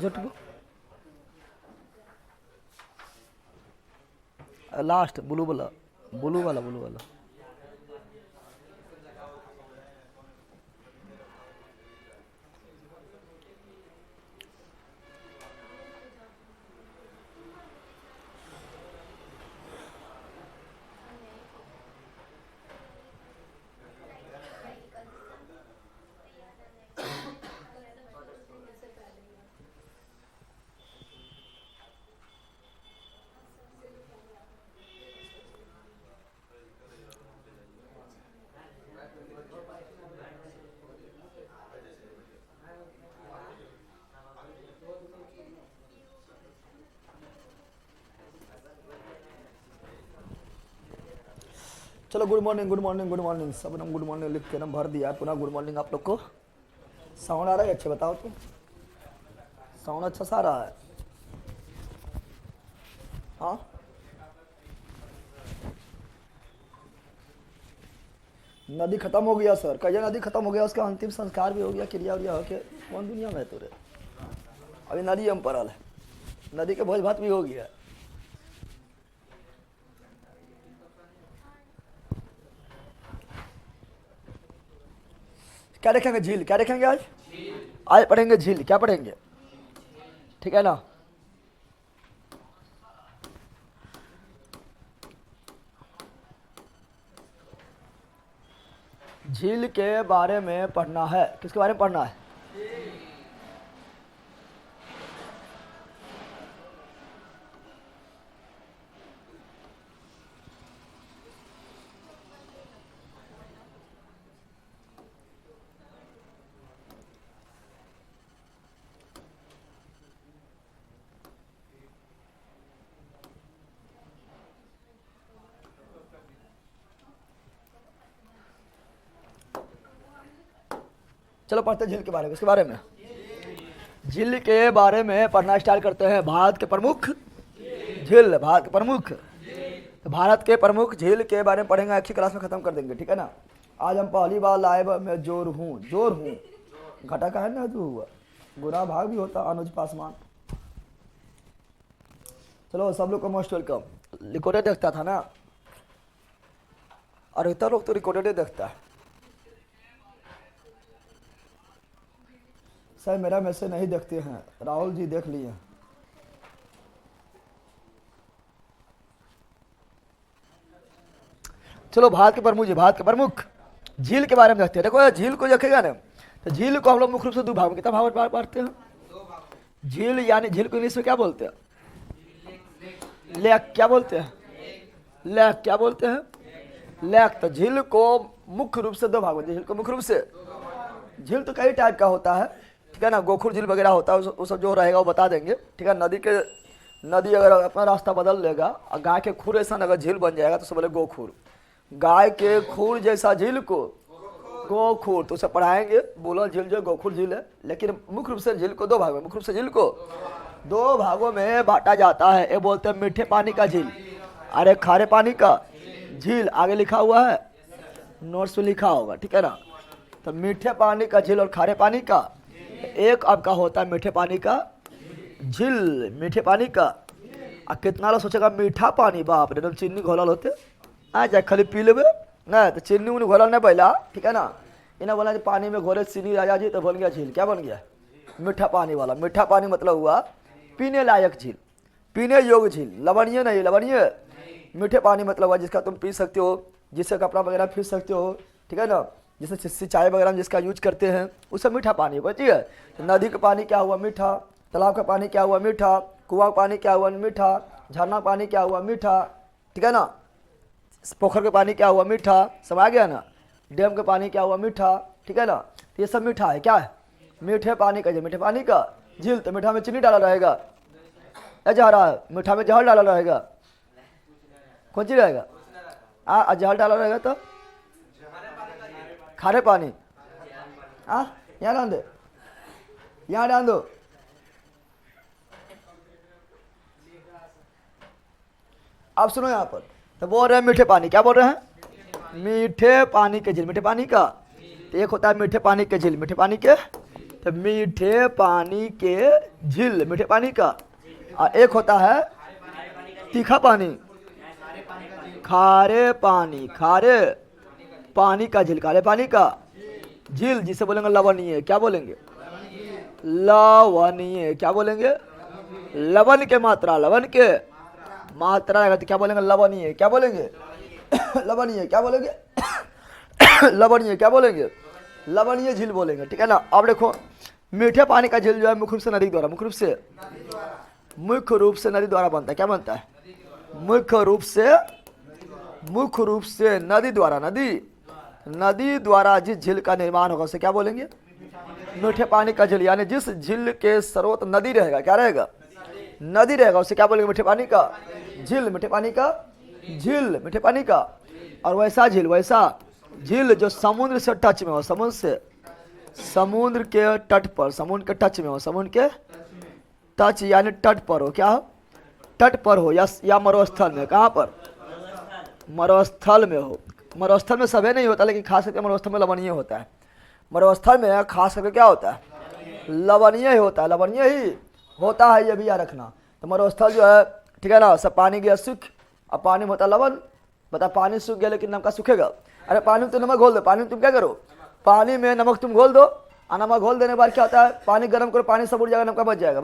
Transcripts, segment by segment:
उसे टिपो, last blue वाला, blue वाला, ब्लू वाला। चलो good morning, good morning, good morning. सब ने गुड मॉर्निंग लिख के ना भर दिया। पुनः गुड मॉर्निंग आप लोग को। साउंड आ रहा है? अच्छे बताओ तो, साउंड अच्छा सा आ रहा है? हाँ, नदी खत्म हो गया सर। कहिए नदी खत्म हो गया, उसका अंतिम संस्कार भी हो गया, क्रिया व्रिया हो के कौन दुनिया में तो रे। अभी नदी हम परल है, नदी के भोज भात भी हो गया। क्या देखेंगे? झील। क्या देखेंगे आज? आज पढ़ेंगे झील। क्या पढ़ेंगे? ठीक है ना? झील के बारे में पढ़ना है। किसके बारे में पढ़ना है? चलो पढ़ते हैं झील के बारे में। किसके बारे में? झील के बारे में पढ़ना स्टार्ट करते हैं। भारत के प्रमुख झील, भारत के प्रमुख, तो भारत के प्रमुख झील के बारे में पढ़ेंगे। अच्छी क्लास में खत्म कर देंगे, ठीक है ना? आज हम पहली बार लाइव में जोर हूँ, जोर हूँ घटा का है ना, जो हुआ गुना भाग भी होता अनुज पासवान। चलो सब लोग को मोस्ट वेलकम। रिकॉर्डेड देखता था ना, और इतना लोग तो रिकॉर्डेड देखता है। सर मेरा मैसेज नहीं देखते हैं, राहुल जी देख लिए। चलो भारत के प्रमुख, भारत के प्रमुख झील के बारे में देखते हैं। देखो झील को देखेगा ना, तो झील को हम लोग मुख्य रूप से दो भाग में, कितना भाग बांटते हैं? झील यानी झील को इंग्लिश में क्या बोलते हैं? लेक। क्या बोलते हैं? लेक। क्या बोलते हैं? लेक। तो झील को मुख्य रूप से दो भाग में, झील को मुख्य रूप से, झील तो कई टाइप का होता है, ठीक है ना? गोखुर झील वगैरह होता है, वो सब जो रहेगा वो बता देंगे, ठीक है? नदी अगर अपना रास्ता बदल लेगा और गाय के खुर ऐसा अगर झील बन जाएगा तो सब बोले गोखुर। गाय के खुर जैसा झील को गोखुर, तो उसे पढ़ाएंगे। बोलो झील जो गोखुर झील है, लेकिन मुख्य रूप से झील को दो भाग में, मुख्य रूप से झील को दो भागों में बांटा जाता है। ये बोलते हैं मीठे पानी का झील, अरे खारे पानी का झील। आगे लिखा हुआ है, नोट्स में लिखा होगा, ठीक है ना? तो मीठे पानी का झील और खारे पानी का, एक आपका होता है मीठे पानी का झील, मीठे पानी का। और कितना लोग सोचेगा मीठा पानी, बाप रे, चीनी घोलल होते आ जाए खाली पी लेवे ना, तो चीनी उन्हें घोलल नहीं पहला, ठीक है ना? इन्हें बोला पानी में घोले चीनी राजा जी, तो बन गया झील। क्या बन गया? मीठा पानी वाला। मीठा पानी मतलब हुआ पीने लायक झील, पीने योग्य झील, लवणीय नहीं, लवणीय। मीठे पानी मतलब हुआ जिसका तुम पी सकते हो, जिससे कपड़ा वगैरह पी सकते हो, ठीक है ना? जिससे सिंचाई वगैरह में जिसका यूज करते हैं उससे मीठा पानी होगा, ठीक है? तो नदी का पानी क्या हुआ? मीठा। तालाब का पानी क्या हुआ? मीठा। कुआं का पानी क्या हुआ? मीठा। झरना का पानी क्या हुआ? मीठा, ठीक है ना? पोखर का पानी क्या हुआ? मीठा। सब आ गया ना? डैम का पानी क्या हुआ? मीठा, ठीक है ना? तो ये सब मीठा है। क्या है? मीठे पानी का झील, मीठे पानी का झील। तो मीठा में चीनी डाला रहेगा, जहर, मीठा में जहर डाला रहेगा, कौन सी रहेगा? जहर डाला रहेगा तो खारे पानी। यहाँ डाल दे, यहाँ डाल दो। आप सुनो यहाँ पर, तो बोल रहे हैं मीठे पानी। क्या बोल रहे हैं? मीठे पानी के झील, मीठे पानी का। तो एक होता है मीठे पानी के झील, मीठे पानी के तो मीठे पानी के झील, मीठे पानी का, और एक होता है तीखा पानी, खारे पानी, खारे पानी का झील, खारे पानी का झील, जिसे बोलेंगे लवणीय। क्या बोलेंगे? लवणीय। क्या बोलेंगे? लवण के मात्रा, लवण के मात्रा रहेगा तो क्या बोलेंगे? लवणीय। क्या बोलेंगे? लवणीय। क्या बोलेंगे? लवणीय। क्या बोलेंगे? लवणीय झील बोलेंगे, ठीक है ना। अब देखो मीठे पानी का झील जो है मुख्य रूप से नदी द्वारा, मुख्य रूप से नदी द्वारा बनता है। क्या बनता है? मुख्य रूप से नदी द्वारा, नदी द्वारा जिस झील का निर्माण होगा उसे क्या बोलेंगे? मीठे पानी का झील। यानी जिस झील के स्रोत नदी रहेगा, क्या रहेगा? नदी रहेगा, उसे क्या बोलेंगे? मीठे पानी का झील, मीठे पानी का झील, मीठे पानी का। और वैसा झील जो समुद्र से टच में हो, समुद्र के तट पर, समुद्र के टच में हो, समुद्र के टच यानी तट पर हो, क्या हो? तट पर हो या मरुस्थल में। कहाँ पर? मरुस्थल में हो। मरुस्थल में सभी नहीं होता, लेकिन खास करके मरुस्थल में लवणीय होता है। मरुस्थल में खास करके क्या होता है? लवणीय ही होता है, लवणीय ही होता है, ये भी याद रखना। तो मरुस्थल जो है, ठीक है ना, सब पानी गया सूख, अब पानी में होता है लवण। बता, पानी सूख गया लेकिन नमक सूखेगा? अरे पानी में तो नमक घोल दो, पानी में तुम क्या करो? पानी में नमक तुम घोल दो, और नमक घोल देने के बाद क्या होता है? पानी गर्म करो, पानी सब उड़ जाएगा, नमक बच जाएगा,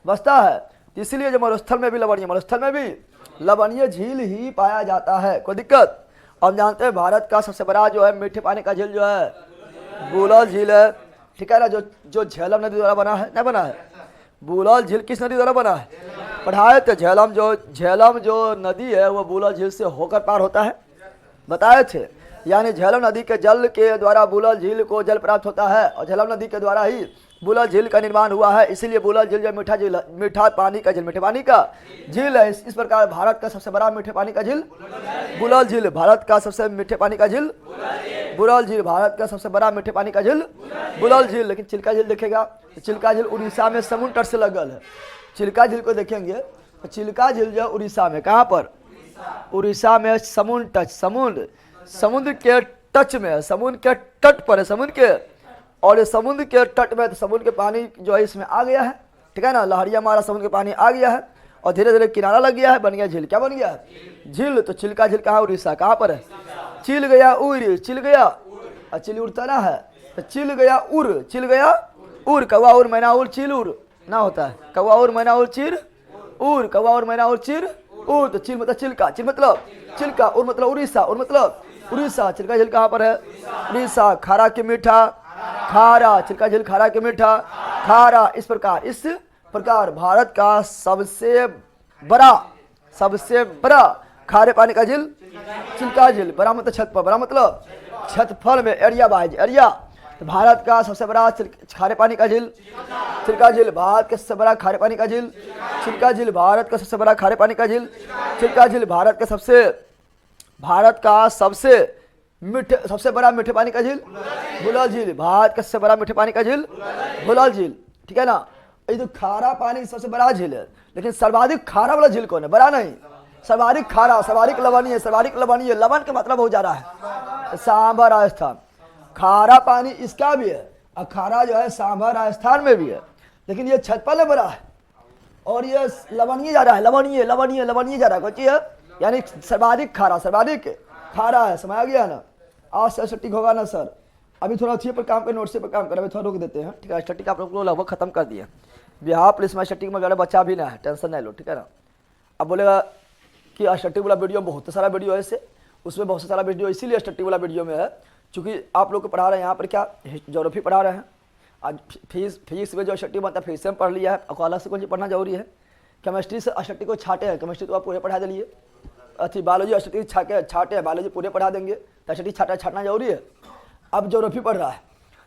बचता है। इसलिए जो मरुस्थल में भी लवणीय, मरुस्थल में भी लवणीय झील ही पाया जाता है। कोई दिक्कत? हम जानते हैं भारत का सबसे बड़ा जो है मीठे पानी का झील जो है बूलर झील है, ठीक है ना, जो झेलम नदी द्वारा बना है, नहीं बना है? बूलर झील किस नदी द्वारा बना है? पढ़ाए थे। झेलम जो नदी है वो बूलर झील से होकर पार होता है, बताए थे। यानी झेलम नदी के जल के द्वारा बूलर झील को जल प्राप्त होता है, और झेलम नदी के द्वारा ही बूलर झील का निर्माण हुआ है। इसीलिए बूलर झील जो मीठा पानी का झील, मीठे पानी का झील है। इस प्रकार भारत का सबसे बड़ा मीठे पानी का झील बूलर झील, भारत का सबसे मीठे पानी का झील बूलर झील, भारत का सबसे बड़ा मीठे पानी का झील बूलर झील। लेकिन चिल्का झील देखेगा तो चिल्का झील उड़ीसा में समुद्र तट से लगल है। चिल्का झील को देखेंगे तो चिल्का झील जो उड़ीसा में, कहाँ पर? उड़ीसा में समुद्र के टच में है, समुद्र के तट पर है, समुद्र के। और ये समुद्र के तट में, तो समुद्र के पानी जो है इसमें आ गया है, ठीक है ना, लहरिया मारा समुद्र के पानी आ गया है, और धीरे धीरे किनारा लग गया है, बन गया झील। क्या बन गया है? झील। तो चिल्का झील कहाँ? उड़ीसा। कहाँ पर है? चिल गया उड़, चिल गया, और चिल उड़ता ना है, तो चिल गया उड़, कौवा उड़, मैना उड़, चिल उड़ ना होता है, कौवा उड़, मैना उड़, चिर उड़, कौवा उड़, मैना उड़, चिर उड़। तो चिल मतलब चिल्का, चिल मतलब चिल्का, उड़ मतलब उड़ीसा, उड़ मतलब उड़ीसा। चिल्का झील कहाँ पर है? उड़ीसा। खारा के मीठा, खारा, चिल्का झील खारा के मीठा, खारा। इस प्रकार भारत का सबसे बड़ा खारे पानी का झील चिल्का झील। बड़ा मतलब छत पर, बड़ा मतलब छतफल में, एरिया बाइज एरिया। तो भारत का सबसे बड़ा खारे पानी का झील चिल्का झील, भारत का सबसे बड़ा खारे पानी का झील चिल्का झील, भारत का सबसे बड़ा खारे पानी का झील चिल्का झील, भारत का सबसे बड़ा मीठे पानी का झील बूलर झील, भारत का सबसे बड़ा मीठे पानी का झील बूलर झील, ठीक है ना। ये जो खारा पानी सबसे बड़ा झील है, लेकिन सर्वाधिक खारा वाला झील कौन है? बड़ा नहीं, सर्वाधिक खारा, सर्वाधिक लवणीय, सर्वाधिक लवणीय। लवण का मतलब हो जा रहा है सांभर राजस्थान। खारा पानी इसका भी है, और खारा जो है सांभर राजस्थान में भी है, लेकिन ये छतपल में बड़ा है, और ये लवणीय जा रहा है, लवणीय जा रहा है। कौन चीज है? यानी सर्वाधिक खारा है। समझ आ गया ना? आज से सटीक होगा ना सर? अभी थोड़ा अच्छे पर काम कर, नोट से पर काम कर, अभी थोड़ा रोक देते हैं, ठीक है। स्टैटिक आप लोग को लगभग खत्म कर दिया। बिहार पुलिस में स्टैटिक में ज़्यादा बच्चा भी ना है, टेंशन नहीं लो, ठीक है ना। अब बोलेगा कि स्टैटिक वाला वीडियो बहुत सारा वीडियो है, ऐसे उसमें बहुत सारा वीडियो इसीलिए स्टैटिक वाला वीडियो में है, चूँकि आप लोग को पढ़ा रहे हैं यहाँ पर क्या ज्योग्राफी पढ़ा रहे हैं। आज फिजिक्स में जो स्टैटिक बनता है फिजिक्स में पढ़ लिया है, और अलग से कौन चीज़ पढ़ना जरूरी है? केमिस्ट्री से स्टैटिक को छाटे हैं, केमिस्ट्री तो आप पूरे पढ़ा दिए। अच्छी बायोलॉजी स्टैटिक छाटे हैं, बायोलॉजी पूरे पढ़ा देंगे, तो स्टैटिक छाटना जरूरी है। अब ज्योग्राफी पढ़ रहा है,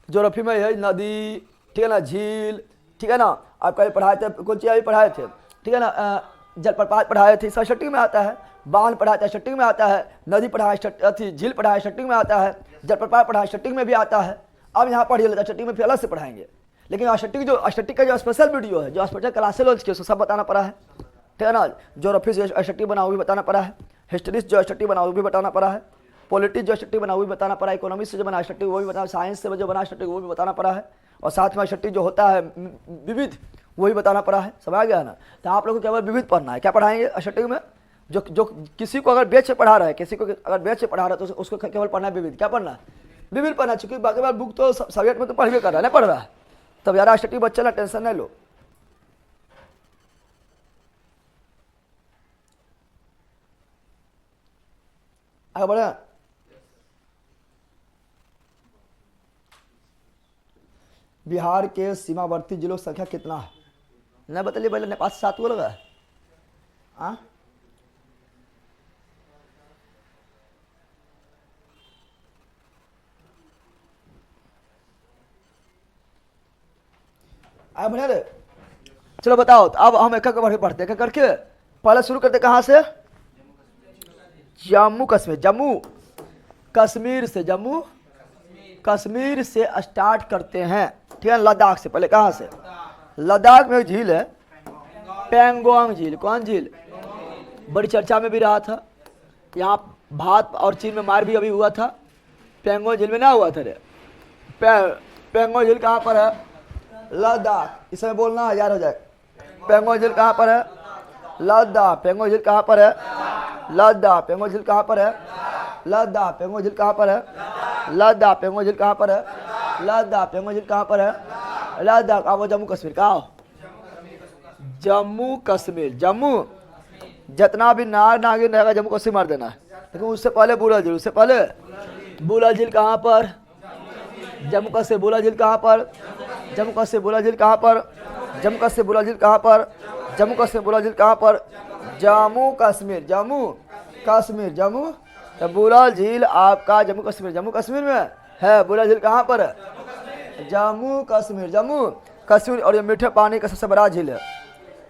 ज्योग्राफी में है नदी, ठीक है ना, झील, ठीक है ना, आप कहीं पढ़ाए थे, कौन चीज़ अभी पढ़ाए थे, ठीक है ना, जलप्रपात पढ़ाए थे, सब स्टैटिक में आता है। बांध पढ़ाया था, स्टैटिक में आता है। नदी पढ़ाया, झील पढ़ाया, स्टैटिक में आता है। जलप्रपात पढ़ाया, स्टैटिक में भी आता है। अब यहाँ पढ़िए लेता, स्टैटिक में फिर अलग से पढ़ाएंगे, लेकिन स्टैटिक का जो स्पेशल वीडियो है, जो स्पेशल क्लासे लॉन्च किया, उसको सब बताना पड़ा है, ठीक है ना। ज्योग्राफी जो स्टैटिक बना वो भी बताना पड़ा है, हिस्ट्री जो स्टैटिक बना वो भी बताना पड़ा है, पॉलिटिक्स जो स्टैटिक बना वो भी बताना पड़ा है, इकोनॉमिक्स से जो बना स्टैटिक वो भी बताना, साइंस से जो बना स्टैटिक वो भी बताना पड़ा है, और साथ में छठी जो होता है विविध, वही बताना पड़ा है। समझ आ गया ना। तो आप लोगों को केवल विविध पढ़ना है। क्या पढ़ाएंगे छठी में? जो किसी को अगर बेच से पढ़ा रहा है, किसी को अगर बेच से पढ़ा रहा है तो उसको केवल पढ़ना है विविध। क्या पढ़ना है? विविध पढ़ना है। चूंकि बाकी बार बुक तो सब्जेक्ट में तो पढ़ के कर रहा है, नहीं पढ़ रहा है, तब यार छठी बच्चा ना टेंशन नहीं लो। आगे बढ़े। बिहार के सीमावर्ती जिलों की संख्या कितना है? नहीं बताइए पहले। नेपाल से 7 को लगा है। हाँ आगे बढ़े रे। चलो बताओ। तो अब हम एक एक पढ़ते हैं करके। पहले शुरू करते कहाँ से? जम्मू कश्मीर। जम्मू कश्मीर से, जम्मू कश्मीर से स्टार्ट करते हैं, ठीक है। लद्दाख से पहले। कहाँ से? लद्दाख में एक झील है, पेंगोंग झील। कौन झील? बड़ी चर्चा में भी रहा था। यहाँ भारत और चीन में मार भी अभी हुआ था। पेंगोंग झील में ना हुआ था रे। पेंगोंग झील कहाँ पर है? लद्दाख। इसमें बोलना याद हो जाए। पेंगोंग झील कहाँ पर है? लद्दाख। पेंगोंग झील कहाँ पर है? लद्दाख। पेंगोंग झील कहाँ पर है? लद्दाख। पेंगोंग झील कहाँ पर है? लद्दाख। पेंगोंग झील कहाँ पर है? लद्दाख। पेंगोंग झील कहाँ पर है? लद्दाख। अब जम्मू कश्मीर। कहाँ? जम्मू कश्मीर। जम्मू जितना भी नाग नागिन रहेगा जम्मू कश्मीर मार देना है। लेकिन उससे पहले बुलल झील। उससे पहले बुलल झील कहाँ पर? जम्मू कश्मीर। बुलल झील कहाँ पर? जम्मू कश्मीर। बुलल झील कहाँ पर? जम्मू कश्मीर। बुलल झील कहाँ पर? जम्मू कश्मीर। बुलल झील कहाँ पर? जम्मू कश्मीर। जम्मू कश्मीर। जम्मू। तो बुलल झील आपका जम्मू कश्मीर। जम्मू कश्मीर में है। बुलल झील कहाँ पर है? जम्मू कश्मीर। जम्मू कश्मीर। और ये मीठे पानी का सबसे बड़ा झील है।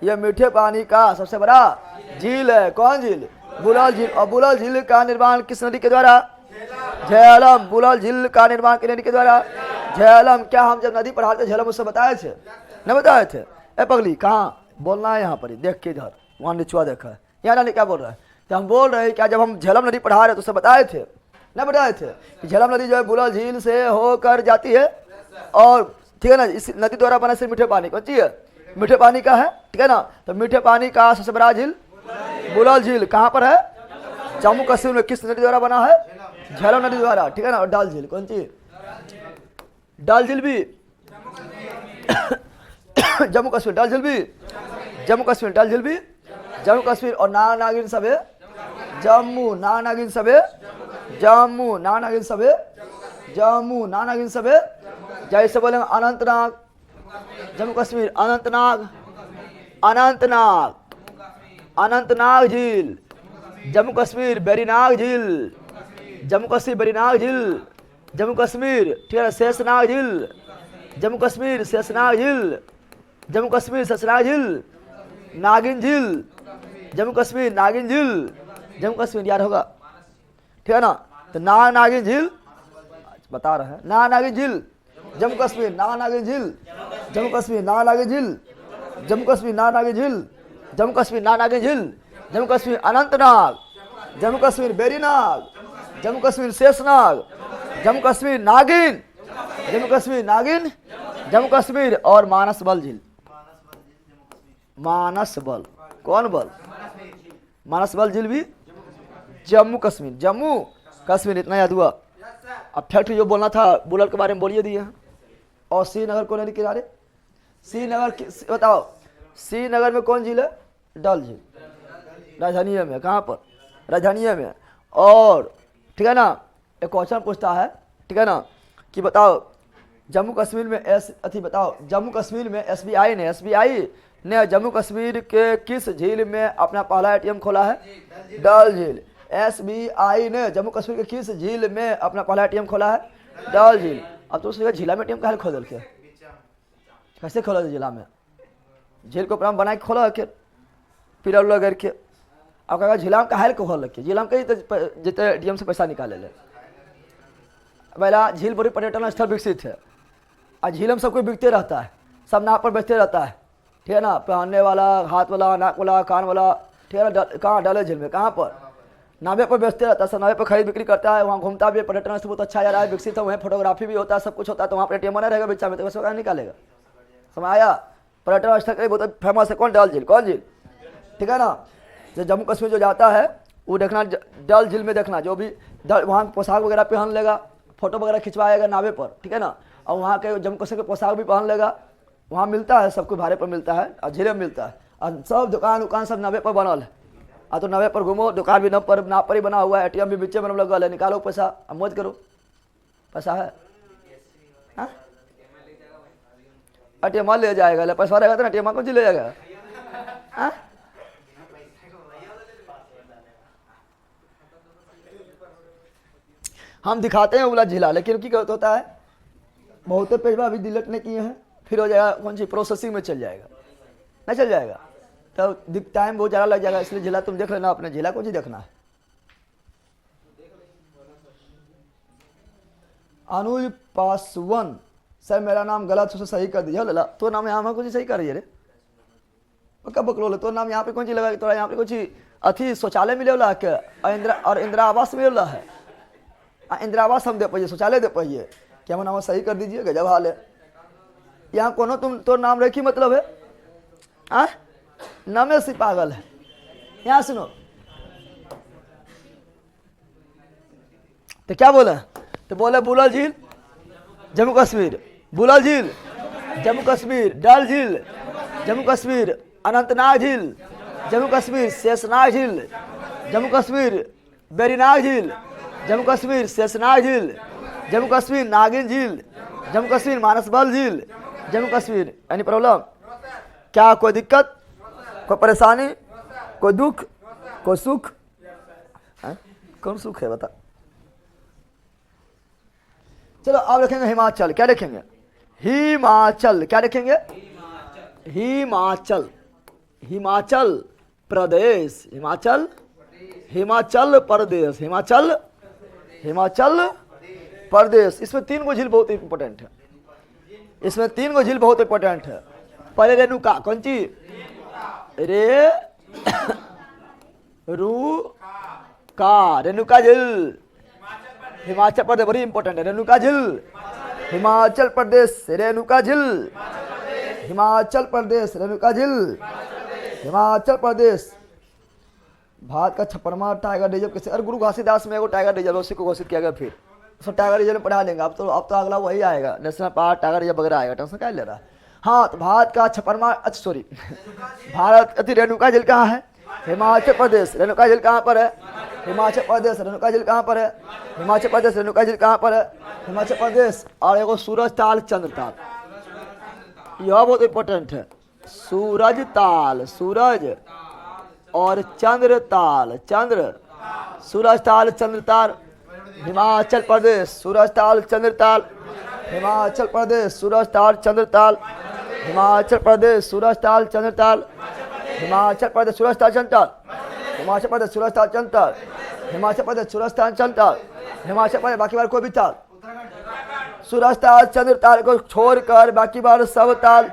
ये मीठे पानी का सबसे बड़ा झील है। कौन झील? बुलल झील। और बुलल झील का निर्माण किस नदी के द्वारा? झेलम। बुलल झील का निर्माण किस नदी के द्वारा? झेलम। क्या हम जब नदी पढ़ाते झेलम उससे बताए थे? नहीं बताए थे? ए पगली कहाँ बोलना है? यहाँ पर देख के इधर, वहाँ निचुआ देखा है। यहाँ नानी क्या बोल रहा है? तो हम बोल रहे हैं क्या जब हम झेलम नदी पढ़ा रहे तो उससे बताए थे? नहीं बताए थे कि झेलम नदी जो है बुलल झील से होकर जाती है। और ठीक है ना, इस नदी द्वारा बना सिर्फ मीठे पानी। कौन चीज है? मीठे पानी का है, ठीक है ना। तो मीठे पानी का सबसे बड़ा झील बुलल झील कहाँ पर है? जम्मू कश्मीर में। किस नदी द्वारा बना है? झेलम नदी द्वारा, ठीक है ना। और डल झील। कौन चीज? डल झील भी जम्मू कश्मीर। डल झील भी जम्मू कश्मीर। डल झील भी जम्मू कश्मीर। और नाग नागिन सब है जम्मू। नाग नागिन सब है जम्मू। नाग नागिन सब है जम्मू। नाग नागिन सब है। जैसे बोलेंगे अनंतनाग जम्मू कश्मीर। अनंतनाग। अनंतनाग। अनंतनाग झील जम्मू कश्मीर। बेरीनाग झील जम्मू कश्मीर। बेरीनाग झील जम्मू कश्मीर, ठीक है। शेषनाग झील जम्मू कश्मीर। शेषनाग झील जम्मू कश्मीर। शेषनाग झील। नागिन झील जम्मू कश्मीर। नागिन झील जम्मू कश्मीर। याद होगा, ठीक है ना। तो नाग नागिन झील बता रहे हैं। नाग नागिन झील जम्मू कश्मीर। नाग नागिन झील जम्मू कश्मीर। नाग नागिन झील जम्मू कश्मीर। नाग नागिन झील जम्मू कश्मीर। नाग नागिन झील जम्मू कश्मीर। अनंतनाग जम्मू कश्मीर। बेरीनाग जम्मू कश्मीर। शेषनाग जम्मू कश्मीर। नागिन जम्मू कश्मीर। नागिन जम्मू कश्मीर। और मानस बल झील। मानस बल। कौन बल? मानस बल झील भी जम्मू कश्मीर। जम्मू कश्मीर। इतना याद हुआ। अब फैक्ट जो बोलना था बुलल के बारे में बोलिए दिए हैं। और श्रीनगर कौन है किनारे? श्रीनगर बताओ। श्रीनगर में कौन झील है? डल झील। राजधानी में। कहाँ पर? राजधानी में। और ठीक है ना, एक क्वेश्चन पूछता है, ठीक है ना, कि बताओ जम्मू कश्मीर में बताओ जम्मू कश्मीर में एसबीआई ने जम्मू कश्मीर के किस झील में अपना पहला एटीएम खोला है? डल झील। एसबीआई ने जम्मू कश्मीर के किस झील में अपना पहला एटीएम खोला है? डल झील। अब तो उसने झीला में एटीएम कहाँ खोल के? कैसे खोला जिला में? झील को अपना बना के खोला है पिलर उलर करके। अब कहेगा झीला में कहा खोल रखे? झीला में कहीं जितने एटीएम से पैसा निकाले ले। पहला झील बड़ी पर्यटन स्थल विकसित है और झील में सब कोई बिकते रहता है, सब नाव पर बेचते रहता है, ठीक है ना। पहनने वाला, हाथ वाला, नाक वाला, कान वाला, ठीक है ना। कहाँ डाले झील में? कहाँ पर? नावे पर बेचते रहता है, सब नावे पर खरीद बिक्री करता है, वहाँ घूमता भी है, पर्यटन स्थल बहुत अच्छा जा रहा है, विकसित है, वहाँ फोटोग्राफी भी होता है, सब कुछ होता है, तो वहाँ पर एटीएम बना रहेगा बेचा में, तो कैसे निकालेगा। समझ आया। पर्यटन स्थल के लिए बहुत फेमस है कौन, डल झील। कौन झील, ठीक है ना। जो जम्मू कश्मीर जो जाता है वो देखना, डल झील में देखना, जो भी वहाँ पोशाक वगैरह पहन लेगा, फोटो वगैरह खिंचवाएगा नावे पर, ठीक है ना। और वहाँ के जम्मू कश्मीर के पोशाक भी पहन लेगा, वहाँ मिलता है, सब कुछ भाड़े पर मिलता है और झीले में मिलता है, और सब दुकान उकान सब नावे पर बनल है। तो नावे पर घूमो, दुकान भी नाव पर ही बना हुआ है, एटीएम भी बीचे में लगल है, निकालो पैसा और मौज करो, पैसा है। एटीएम ले जाएगा, पैसा रहेगा तो एटीएम कौन चीज ले जाएगा। हम दिखाते हैं उला झीला, लेकिन क्या होता है बहुत पेजवा अभी डिलीट नहीं किए हैं, फिर हो जाएगा कौन सी प्रोसेसिंग में चल जाएगा, नहीं चल जाएगा तो टाइम बहुत ज़्यादा लग जाएगा। इसलिए झीला तुम देख लेना, अपने झीला कौन सी देखना है। अनुज पासवान, सर मेरा नाम गलत उसे सही कर दीजिए। लला तो नाम यहाँ कौन सी सही करिए रे, कब बकलो तो नाम यहाँ पे कौन सी लगा, तो यहाँ पे कुछ अथी शौचालय मिले वाला क्या, और इंदिरा आवास मिले वाला है। इंदिरा आवास हम दे पाइए, शौचालय दे पाइए, क्या वो नाम सही कर दीजिए, गजब हाल है। यहाँ कोनो तुम तो नाम रखी मतलब है नामे से पागल है। यहाँ सुनो तो क्या बोले, तो बोले बुलल झील जम्मू कश्मीर, बुलल झील जम्मू कश्मीर, डल झील जम्मू कश्मीर, अनंतनाग झील जम्मू कश्मीर, शेषनाग झील जम्मू कश्मीर, बेरीनाग झील जम्मू कश्मीर, शेषनाग झील जम्मू कश्मीर, नागिन झील जम्मू कश्मीर, मानसबल झील जम्मू कश्मीर। एनी प्रॉब्लम क्या, कोई दिक्कत, कोई परेशानी, कोई दुख, कोई सुख, कौन सुख है बता। चलो अब लिखेंगे हिमाचल, क्या लिखेंगे, हिमाचल, क्या लिखेंगे, हिमाचल, हिमाचल प्रदेश, हिमाचल, हिमाचल प्रदेश, हिमाचल, हिमाचल प्रदेश। इसमें 3 गो झील बहुत इंपॉर्टेंट है, इसमें 3 गो झील बहुत इंपॉर्टेंट है। पहले रेणुका, कौन सी, रे रू का, रेणुका झील हिमाचल प्रदेश, बड़ी इंपॉर्टेंट है। रेणुका झील हिमाचल प्रदेश, रेणुका झील हिमाचल प्रदेश, रेणुका झील हिमाचल प्रदेश। भारत का 56वां टाइगर रिजर्व किसे, अरे गुरु घासीदास में एगो टाइगर रिजर्व उसी को घोषित किया गया, फिर उसको टाइगर रिजर्व में पढ़ा लेंगे। अब तो अगला वही आएगा, नेशनल पार्क टाइगर रिजर्व वगैरह आएगा, टेंशन क्या ले रहा है। हाँ तो भारत का 56वां, अच्छा सॉरी, भारत अति रेणुका झील कहाँ है, हिमाचल प्रदेश। रेणुका झील कहाँ पर है, हिमाचल प्रदेश। रेणुका झील कहाँ पर है, हिमाचल प्रदेश। रेणुका झील कहाँ पर है, हिमाचल प्रदेश। और एगो सूरज ताल चंद्र ताल, यह बहुत इंपॉर्टेंट है। सूरज ताल, सूरज और चंद्र ताल, चंद्र, सूरज ताल चंद्र ताल, हिमाचल प्रदेश। सूरज ताल चंद्र ताल, हिमाचल प्रदेश। सूरज ताल चंद्र ताल, हिमाचल प्रदेश। सूरज ताल चंद्र ताल, हिमाचल प्रदेश। सूरज ताल चंद्र ताल, हिमाचल प्रदेश। सूरज ताल चंद्र ताल, हिमाचल प्रदेश। सूरज ताल चंद्र ताल, हिमाचल प्रदेश। बाकी बार कोई भी ताल, सूरज ताल चंद्र ताल को छोड़कर बाकी बार सब ताल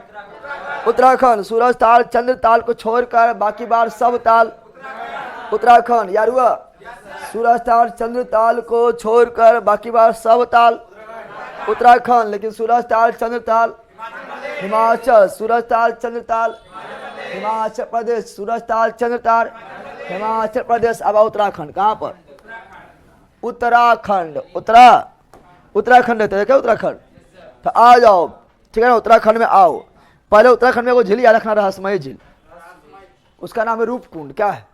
उत्तराखंड। सूरज ताल चंद्र ताल को छोड़कर बाकी बार सब ताल उत्तराखंड। यार हुआ, सूरज ताल चंद्र ताल को छोड़कर बाकी बार सब ताल उत्तराखंड, लेकिन सूरज ताल चंद्र ताल हिमाचल। सूरज ताल चंद्र ताल हिमाचल प्रदेश। सूरज ताल चंद्र ताल हिमाचल प्रदेश। अब उत्तराखंड कहाँ पर, उत्तराखंड, उत्तराखंड रहते है क्या, उत्तराखंड। तो आ जाओ, ठीक है ना, उत्तराखंड में आओ। पहले उत्तराखंड में वो झील याद रखना, रहस्यमयी झील, उसका नाम है रूपकुंड। क्या है,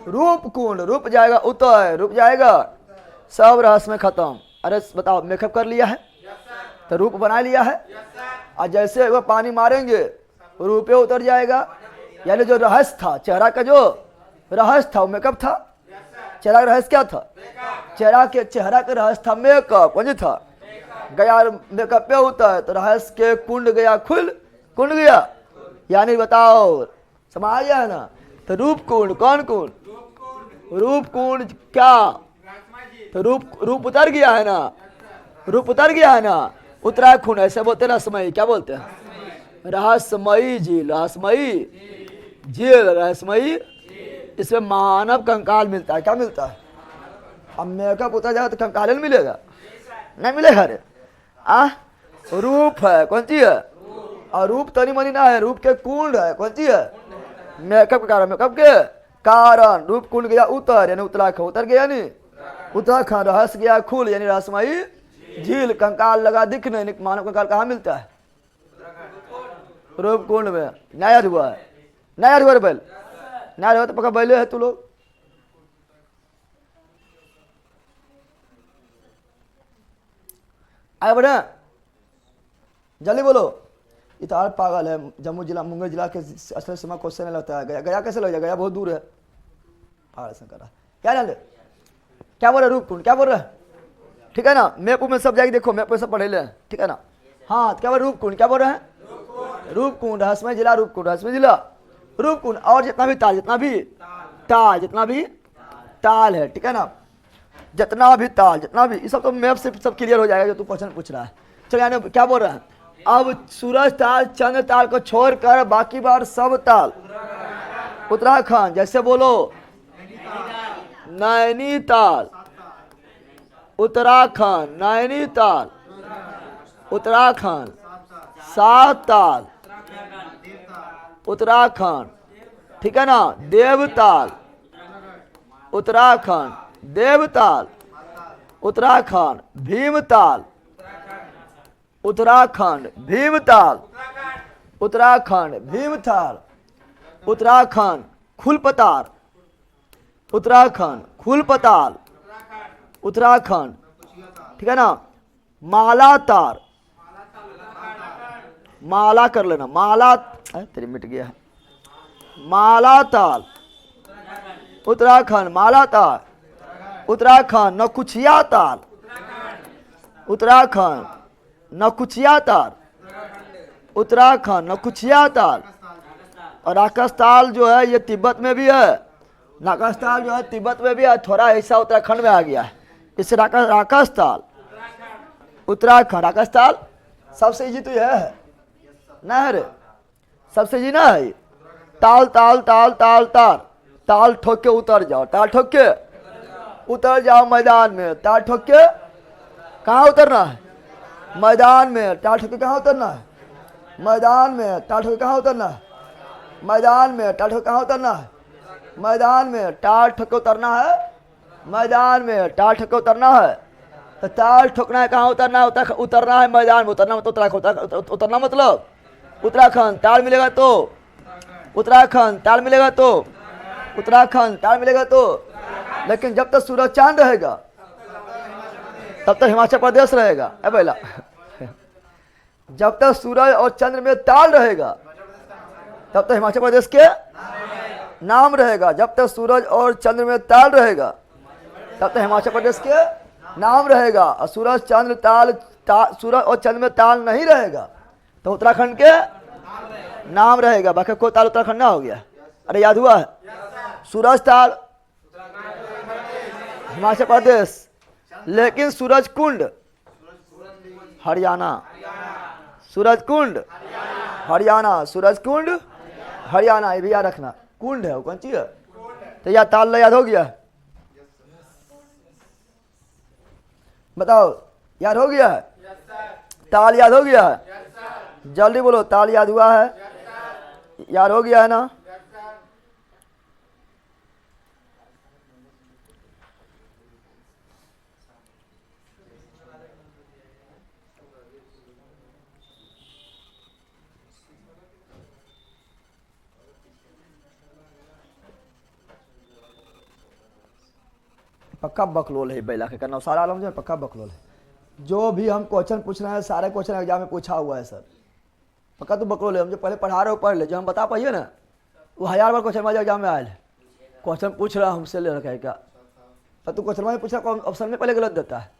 रूपकुंड। रूप जाएगा उतर, रूप जाएगा सब रहस्य खत्म। अरे बताओ, मेकअप कर लिया है तो रूप बना लिया है, और जैसे वो पानी मारेंगे रूपे उतर जाएगा। यानी जो रहस्य था, चेहरा का जो रहस्य था वो मेकअप था। चेहरा का रहस्य क्या था, चेहरा का रहस्य था मेकअप। कौन था, गया मेकअप पे उतर तो रहस्य के कुंड गया खुल, कुंड गया। यानी बताओ समझ गया ना। तो रूप कुंड, कौन कुंड, रूप कुंड। क्या, तो रूप उतर गया है ना, रूप उतर गया है ना। उत्तराखंड ऐसे बोलते रहस्यमयी, क्या बोलते हैं, रहस्यमयी झील, रहस्यमयी झील, रहस्यमयी इसमें मानव कंकाल मिलता है। क्या मिलता है? अब मेकअप उतर जाएगा तो कंकाल नहीं मिलेगा, नहीं मिलेगा। अरे रूप है, कौन सी है? और रूप तनी मनी ना है, रूप के कुंड है। कौन सी है? मेकअप के कारण, मेकअप के कारण रूप कुंड गया उतर, यानी उत्तराखंड उतर गया, यानी उत्तराखंड। रहस्य गया खुल, यानी रहस्यमयी झील। कंकाल लगा दिखने, मानव कंकाल कहाँ मिलता है? रूप कुंड में। नया हुआ है, नया हुआ बैल, नया हुआ तो पक्का बैले है तू लोग। आगे बढ़े, जल्दी बोलो। इतार पागल है। जम्मू जिला, मुंगेर जिला के असली सीमा क्वेश्चन लगता है। गया, गया कैसे लग जाएगा? गया बहुत दूर है। पागल से कर रहा क्या डाले? क्या बोल रहे? रूप कुंड क्या बोल रहे? ठीक है ना, मैप में सब जाएगी, देखो मैप में सब पढ़े ले, ठीक है ना। हाँ, क्या बोल रूप कुंड, क्या बोल रहे हैं? रूप कुंड, रहस्यमय जिला रूप कुंड, रहस्यमय जिला रूप कुंड। और जितना भी ताल, जितना भी ताल, जितना भी ताल है, ठीक है ना, जितना भी ताल, जितना भी, ये सब तो मैप से सब क्लियर हो जाएगा जो तू क्वेश्चन पूछ रहा है। चलो यानी क्या बोल रहा है? अब सूरज ताल, चंद्र ताल को छोड़कर बाकी बार सब ताल उत्तराखंड। जैसे बोलो, नैनीताल उत्तराखंड, नैनीताल उत्तराखंड, सात ताल उत्तराखंड, ठीक है ना, देवताल उत्तराखंड, देवताल उत्तराखंड, भीमताल उत्तराखंड, भीमताल उत्तराखंड, भीमताल उत्तराखंड, खुलपतार उत्तराखंड, खुलपताल उत्तराखंड, ठीक है ना, माला तार, माला कर लेना, माला तेरी मिट गया है, माला ताल उत्तराखंड, माला ताल उत्तराखंड, नकुचिया ताल उत्तराखंड, नकुचिया ताल उत्तराखंड, नकुचिया ताल। और राकस ताल जो है ये तिब्बत में भी है, राकस ताल जो है तिब्बत में भी है, थोड़ा हिस्सा उत्तराखंड में आ गया है, इससे राकस ताल उत्तराखंड, राकस ताल सबसे इजी तो यह है ना, है रे, सबसे इजी ना है। ताल ताल ताल ताल ताल, ताल ठोक के उतर जाओ, ताल ठोक के उतर जाओ मैदान में, ताल ठोक के कहाँ उतरना है? मैदान में। ताल ठोक के कहाँ उतरना है? मैदान में। ताल ठोक के कहाँ उतरना है? मैदान में। ताल ठोक के कहाँ उतरना है? मैदान में। ताल ठोक के उतरना है मैदान में, ताल ठोक के उतरना है। तो ताल ठोकना है, कहाँ उतरना है? उतरना है मैदान में। उतरना मतलब उत्तराखंड, उतरना मतलब उत्तराखंड। ताल मिलेगा तो उत्तराखंड, ताल मिलेगा तो उत्तराखंड, ताल मिलेगा तो। लेकिन जब तक सूरज चांद रहेगा तब तक हिमाचल प्रदेश रहेगा। है पहला जब तक सूरज और चंद्र में ताल रहेगा तब तक हिमाचल प्रदेश के नाम रहेगा। जब तक सूरज और चंद्र में ताल रहेगा तब तक हिमाचल प्रदेश के नाम रहेगा। और सूरज चंद्र सूरज और चंद्र में ताल नहीं रहेगा तो उत्तराखंड के नाम रहेगा। बाकी कोई ताल उत्तराखंड ना हो गया। अरे याद हुआ है? सूरज ताल हिमाचल प्रदेश, लेकिन सूरज कुंड हरियाणा, सूरज कुंड हरियाणा, सूरज कुंड हरियाणा। ये भी याद रखना, कुंड है वो कौन चीज है? तो यार ताल याद हो गया? बताओ, याद हो गया है? ताल याद हो गया है? जल्दी बोलो, ताल याद हुआ है? याद हो गया है ना? पक्का बकलोल है बैला के करना, सारा आलम जो है पक्का बकलोल है। जो भी हम क्वेश्चन पूछ रहे हैं सारे क्वेश्चन एग्जाम में पूछा हुआ है सर, पक्का तो बकलोल है। हम जो पहले पढ़ा रहे हो पढ़ ले, जो हम बता पाइए ना वो 1000 बार क्वेश्चन हमारे एग्जाम में आयल है। क्वेश्चन पूछ रहा हमसे ले रखा है क्या? तू क्वेश्चन में पूछ रहा ऑप्शन में पहले गलत देता है।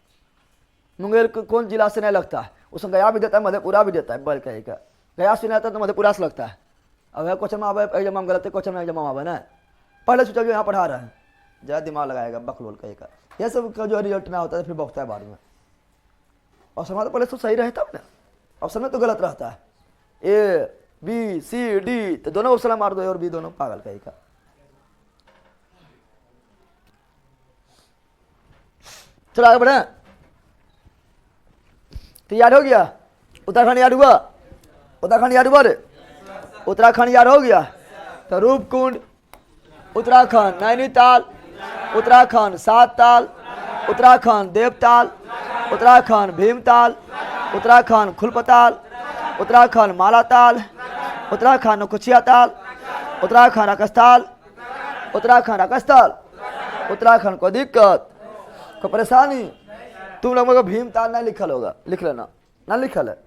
मुंगेर कौन जिला से नहीं लगता है, उसमें गया भी देता है, मधेपुरा भी देता है। बल कहेगा गया से नहीं आता तो मधेपुरा से लगता है। अब क्वेश्चन में आवे एग्जाम में गलत है, क्वेश्चन में एग्जाम में आवे ना, पहले सोचा जो यहाँ पढ़ा रहा है, ज़्यादा दिमाग लगाएगा बकलोल कहेगा। यह सब का जो रिजल्ट ना होता है फिर बकता है बाद में। ऑप्शन में तो पहले तो सही रहे तब ना, ऑप्शन में तो गलत रहता है। ए बी सी डी तो दोनों ऑप्शन मार दो और बी दोनों, पागल कहेगा। चलो आगे बढ़े। तो याद हो गया, उत्तराखंड याद हुआ, उत्तराखंड याद हुआ रे, उत्तराखंड याद हो गया। तो रूपकुंड उत्तराखंड, नैनीताल उत्तराखंड, सातताल उत्तराखंड, देवताल उत्तराखंड, भीमताल उत्तराखंड, खुलपताल उत्तराखंड, मालाताल उत्तराखंड, कुचियाताल उत्तराखंड, अकस्थाल उत्तराखंड, अकस्थल उत्तराखंड। को दिक्कत, को परेशानी? तुम लोगों को भीमताल नहीं लिखल होगा, लिख लेना। ना लिखल है,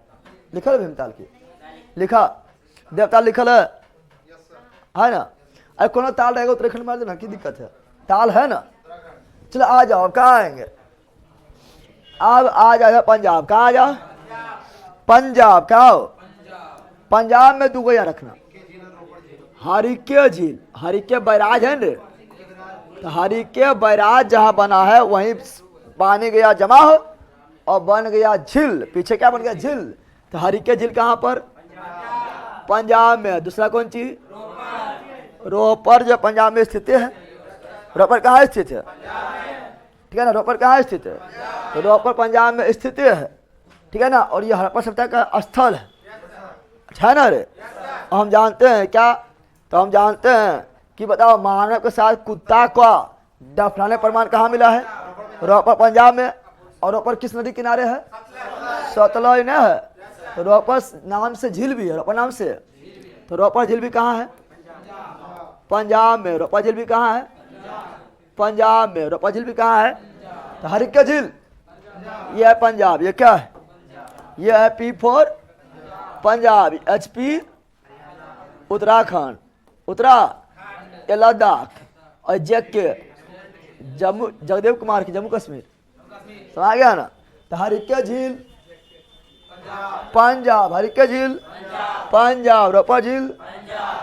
लिखल है भीमताल की, लिखा। देवताल लिखल है ना? अरे कोनो ताल रहेगा उत्तराखंड में देना, की दिक्कत है? ताल है ना। चलो आ जाओ, कहाँ आएंगे अब? आ जाएगा पंजाब। कहाँ आ जाओ? पंजाब। क्या हो? पंजाब में दो यहाँ रखना, हरिके झील, हरिके बैराज है ना, तो हरिके बैराज जहाँ बना है वहीं पानी गया जमा हो और बन गया झील। पीछे क्या बन गया? झील। तो हरिके झील कहाँ पर? पंजाब में। दूसरा कौन चीज? रोपड़, जो पंजाब में स्थित है। रोपड़ कहाँ स्थित है? ठीक है ना, रोपड़ कहाँ स्थित है? तो रोपड़ पंजाब में स्थित है, ठीक है ना। और ये हड़प्पा सभ्यता का स्थल है ना रे। हम जानते हैं क्या? तो हम जानते हैं कि बताओ, मानव के साथ कुत्ता का दफनाने प्रमाण कहाँ मिला है? रोपड़ पंजाब में। और रोपड़ किस नदी किनारे है? सतलज न है। तो रोपड़ नाम से झील भी है, रोपड़ नाम से। तो रोपड़ झील भी कहाँ है? पंजाब में। रोपड़ झील भी कहाँ है? पंजाब में। रोपड़ झील भी कहाँ है? तो हरिके झील, ये है पंजाब। ये क्या है? ये है P for Punjab, HP Uttarakhand, Uttara ये लद्दाख, और JK जम्मू, जगदेव कुमार की जम्मू कश्मीर। समझ गया ना। तो हरिके झील पंजाब, हरिके झील पंजाब, रोपड़ झील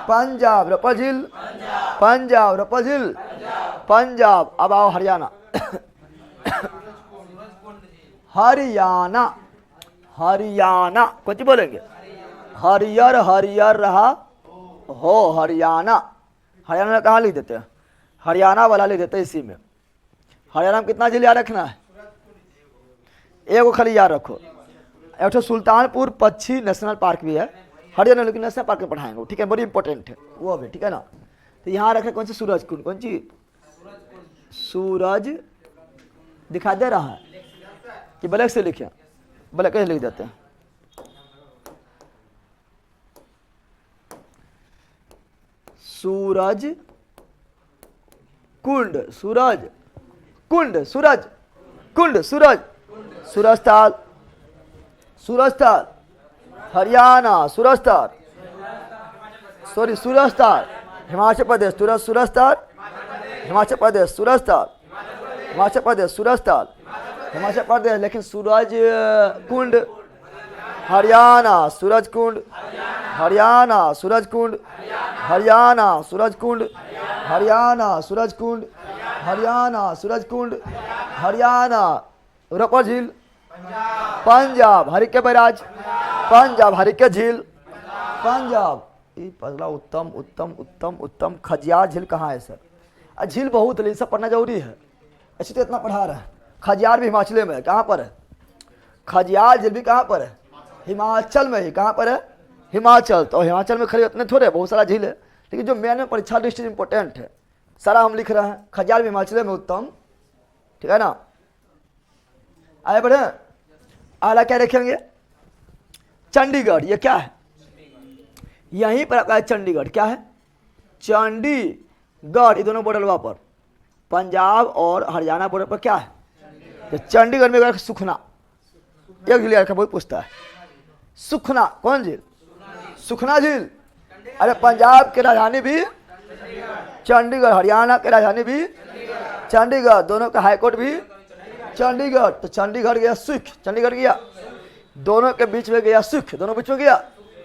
पंजाब, रोपड़ झील पंजाब, रोपड़ झील पंजाब। अब आओ हरियाणा। हरियाणा, हरियाणा कुछ बोलेंगे? हरियर, हरियर रहा हो हरियाणा। हरियाणा में कहाँ लिख देते हैं? हरियाणा वाला लिख देते हैं इसी में। हरियाणा में कितना जिला याद रखना है? एगो खाली याद रखो। एक तो सुल्तानपुर पक्षी नेशनल पार्क भी है हरियाणा, लेकिन नेशनल पार्क में पढ़ाएंगे, ठीक है, बड़ी इंपॉर्टेंट है वो भी, ठीक है ना। तो यहाँ रखे कौन सी? सूरज कुंड। कौन सी? सूरज दिखा दे रहा है कि ब्लैक से लिखे? ब्लैक से लिख देते हैं। सूरज कुंड, सूरज कुंड, सूरज कुंड, सूरज सूरजताल, सूरजताल हरियाणा, सूरजताल सॉरी सूरजताल हिमाचल प्रदेश, सूरजताल हिमाचल प्रदेश, सूरजताल हिमाचल प्रदेश, सूरजताल हिमाचल प्रदेश। लेकिन सूरज कुंड हरियाणा, सूरज कुंड हरियाणा, सूरज कुंड हरियाणा, सूरज कुंड हरियाणा, सूरज कुंड हरियाणा, सूरज कुंड हरियाणा। रोपड़ झील पंजाब, हरिके बैराज पंजाब, हरिके झील पंजाब। ये पहला उत्तम उत्तम उत्तम उत्तम। खजियार झील कहाँ है सर? झील बहुत है, सब पढ़ना जरूरी है। ऐसे तो इतना पढ़ा रहा है। खजियार भी हिमाचल में है। कहाँ पर है? खजियार झील भी कहाँ पर है? हिमाचल में ही। कहाँ पर है? हिमाचल। तो हिमाचल में खड़े उतने थोड़े, बहुत सारा झील है, लेकिन जो मेन में परीक्षा दृष्टि इंपॉर्टेंट है सारा हम लिख रहे हैं। खजियार भी हिमाचल में उत्तम, ठीक है ना। आगे बढ़े। आला क्या देखेंगे? चंडीगढ़। ये क्या है? यहीं पर आपका चंडीगढ़। क्या है? चंडीगढ़। ये दोनों बॉर्डर पर पंजाब और हरियाणा बॉर्डर पर क्या है? तो चंडीगढ़ में सुखना, एक झील रखा, बहुत पूछता है। सुखना कौन झील? सुखना झील। अरे पंजाब की राजधानी भी चंडीगढ़, हरियाणा की राजधानी भी चंडीगढ़, दोनों का हाईकोर्ट भी चंडीगढ़। तो चंडीगढ़ गया सुख, चंडीगढ़ गया, दोनों के बीच में गया सुख, दोनों बीच में गया।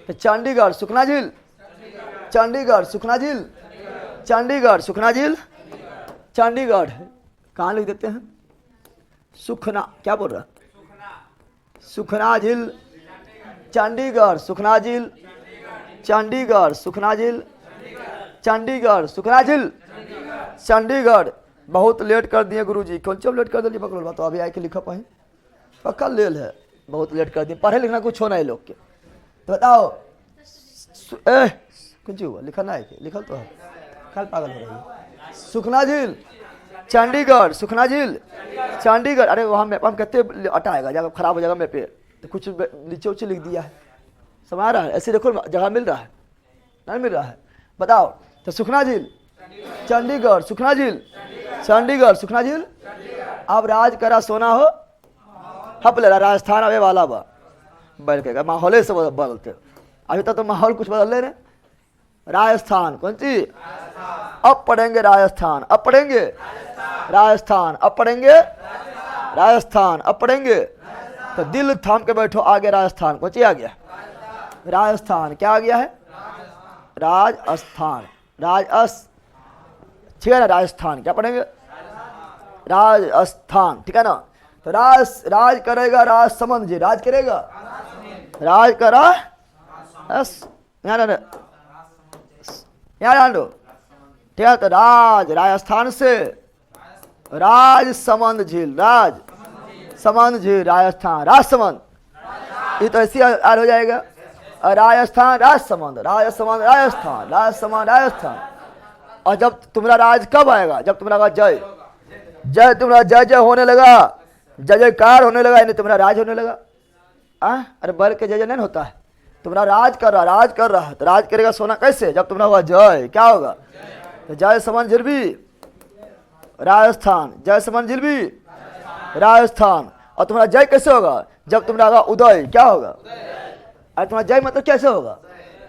तो चंडीगढ़ सुखना झील, चंडीगढ़ सुखना झील, चंडीगढ़ सुखना झील, चंडीगढ़। कहाँ लिख देते हैं? सुखना। क्या बोल रहा? सुखना झील, चंडीगढ़ सुखना झील, चंडीगढ़ सुखना झील, चंडीगढ़ सुखना झील, चंडीगढ़ बहुत लेट कर दिए गुरुजी। कौन चब लेट कर दिए पकड़ बा, तो अभी आके लिखा पाई पक्का लेल है, बहुत लेट कर दिए। पढ़े लिखना कुछ होना है लोग के, तो बताओ कुछ हुआ लिखा है कि लिखल तो है, कल पागल हो रही है। सुखना झील चंडीगढ़, सुखना झील चंडीगढ़। अरे वहाँ मैप हम कहते हटाएगा, जगह खराब हो जाएगा मैप पे, तो कुछ नीचे उच्चे लिख दिया है, समझ रहा है। ऐसे देखो जगह मिल रहा है, नहीं मिल रहा है, बताओ। तो सुखना झील चंडीगढ़, सुखना झील चंडीगढ़, सुखना झील। अब राज करा सोना हो हप ले रहा, राजस्थान अबे वाला बा बैल के माहौल से बदलते। अभी तक तो माहौल कुछ बदल ले रहे। राजस्थान कौन सी, अब पढ़ेंगे राजस्थान, अब पढ़ेंगे राजस्थान, अब पढ़ेंगे राजस्थान, अब पढ़ेंगे। तो दिल थाम के बैठो, आगे राजस्थान कौन सी आ गया, राजस्थान। क्या आ गया है, राजस्थान, ठीक है ना, राजस्थान। क्या पढ़ेंगे, राजस्थान, ठीक है ना। तो राज करेगा राजसमंद जी, राज करेगा, राज करा यहाँ डाल दो, ठीक है। तो राजस्थान से राजसमंद झील, राजसमंद झील, राजस्थान राजसमंद, ये तो ऐसी हो जाएगा। राजस्थान राजसमंद, राजसमंद राजस्थान, राजसमंद राजस्थान। और जब तुम्हारा राज कब आएगा, जब तुम्हारा जय जय, तुम्हारा जय जय होने लगा, जय जयकार होने लगा, यानी तुम्हारा राज होने लगा। अरे बर के जय जय नहीं होता है, तुम्हारा राज कर रहा, राज कर रहा है। तो राज करेगा सोना कैसे, जब तुम्हारा होगा जय, क्या होगा, तो जय समन जिलबी राजस्थान, जय समन जिलबी राजस्थान। और तुम्हारा जय कैसे होगा, जब तुम्हारा उदय, क्या होगा, अरे तुम्हारा जय मतलब कैसे होगा,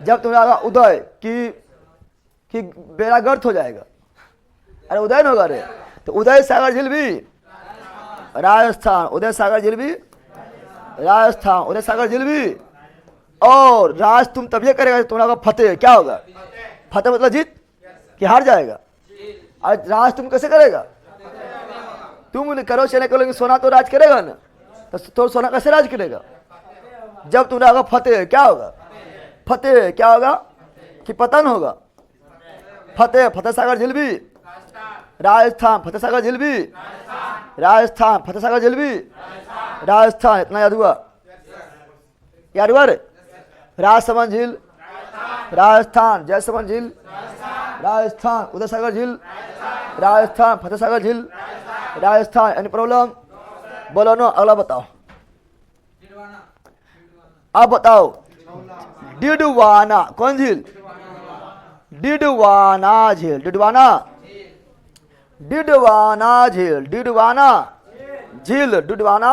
जब तुम्हारा उदय कि बेड़ा गर्त हो जाएगा। अरे उदय नहीं होगा रे, तो उदय सागर जिलबी राजस्थान, उदय सागर जिलबी राजस्थान, उदय सागर जिलबी। और राज तुम तब ये करेगा तुम्हारा फतेह, क्या होगा, फतेह मतलब जीत कि हार जाएगा। और राज तुम कैसे करेगा, तुम करो चले करोगे, सोना तो राज करेगा ना, तो सोना कैसे राज करेगा, जब तुम्हारा फतेह, क्या होगा, फतेह क्या होगा कि पतन होगा। फतेह, फतेह सागर जिलबी राजस्थान, फतेह सागर जिलबी राजस्थान, फतेह सागर जिलबी राजस्थान। इतना याद हुआ, याद हुआ रे। राजसमंद झील राजस्थान, जयसमंद झील राजस्थान, उदय सागर झील राजस्थान, फतेह सागर झील राजस्थान। एनी प्रॉब्लम, बोलो नो। अगला बताओ, अब बताओ डिडवाना कौन झील, डिडवाना झील, डिडवाना, डिडवाना झील, डिडवाना झील, डिडवाना।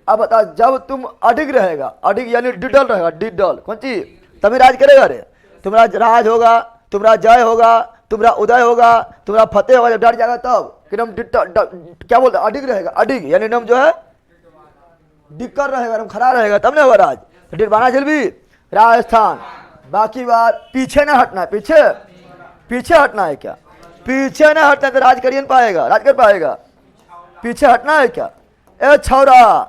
अब बता, जब तुम अडिग रहेगा, अडिग यानी डिडल रहेगा, डिडल कौन सी, तभी राज करेगा रे। तुम्हारा राज होगा, तुम्हारा जय होगा, तुम्हारा उदय होगा, तुम्हारा फतेह होगा, जब डर जाएगा तब कि नम क्या बोलते, अडिग रहेगा, अडिग यानी नम जो है डिक्कर रहेगा, नम खड़ा रहेगा, तब नहीं होगा राज। तो डिडवाना झील भी राजस्थान। बाकी बात पीछे ना हटना है, पीछे पीछे हटना है क्या, पीछे ना हटना है तो राज कर नहीं पाएगा, राज कर पाएगा। पीछे हटना है क्या, ए छौरा,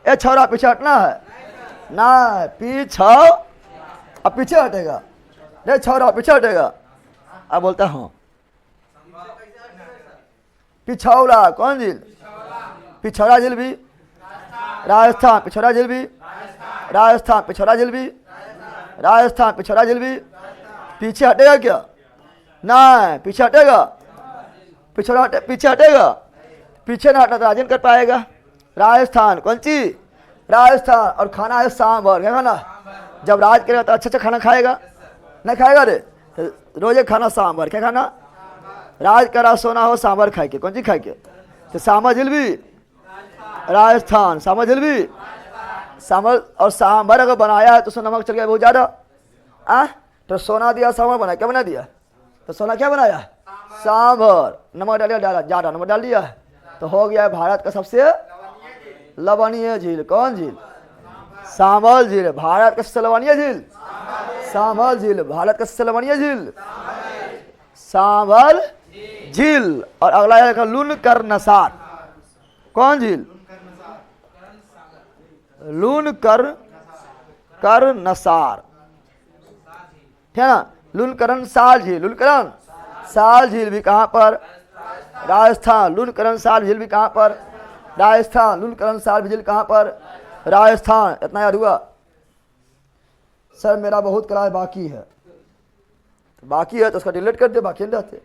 ए छौरा पीछे हटना है ना, पीछे, अब पीछे हटेगा रे छौरा, पीछे हटेगा। अब बोलता हूँ पिछौरा कौन झील, पिछौरा झील भी राजस्थान, पिछौरा झील भी राजस्थान, पिछौरा झील भी राजस्थान, पिछौरा झील भी। पीछे हटेगा क्या, ना पीछे हटेगा, पिछौरा हटे, पीछे हटेगा, पीछे ना हटना तो राजन कर पाएगा। राजस्थान कौन सी, राजस्थान। और खाना है सांभर, क्या खाना, जब राज करेगा तो अच्छा अच्छा खाना खाएगा, नहीं खाएगा रे, तो रोजे खाना सांभर, क्या खाना, राज करा सोना हो सांभर खाए के, कौन सी खाए के, तो सांभर झील भी राजस्थान, सांभर झील भी सांभर। और सांभर अगर बनाया है तो उसमें नमक चल गया बहुत ज़्यादा, तो सोना दिया सांभर बनाया, क्या बना दिया, तो सोना क्या बनाया, सांभर। नमक डालिए, डाला ज़्यादा नमक डाल दिया, तो हो गया है भारत का सबसे लवणीय झील, कौन झील, सांभर झील। भारत का सबसे लवणीय झील सांभर झील, भारत का सबसे लवणीय झील सांभर झील। और अगला है लूनकरनसार, कौन झील, लूनकरनसार, ठीक है ना, लूनकरनसार झील, लूनकरन साल झील भी कहाँ पर? राजस्थान। लुनकरण साल झील भी कहाँ पर? राजस्थान। लुनकरण साल झील कहाँ पर? राजस्थान। इतना याद हुआ? सर मेरा बहुत क्लास बाकी है, तो बाकी है तो उसका डिलीट कर दे, बाकी नहीं रहते।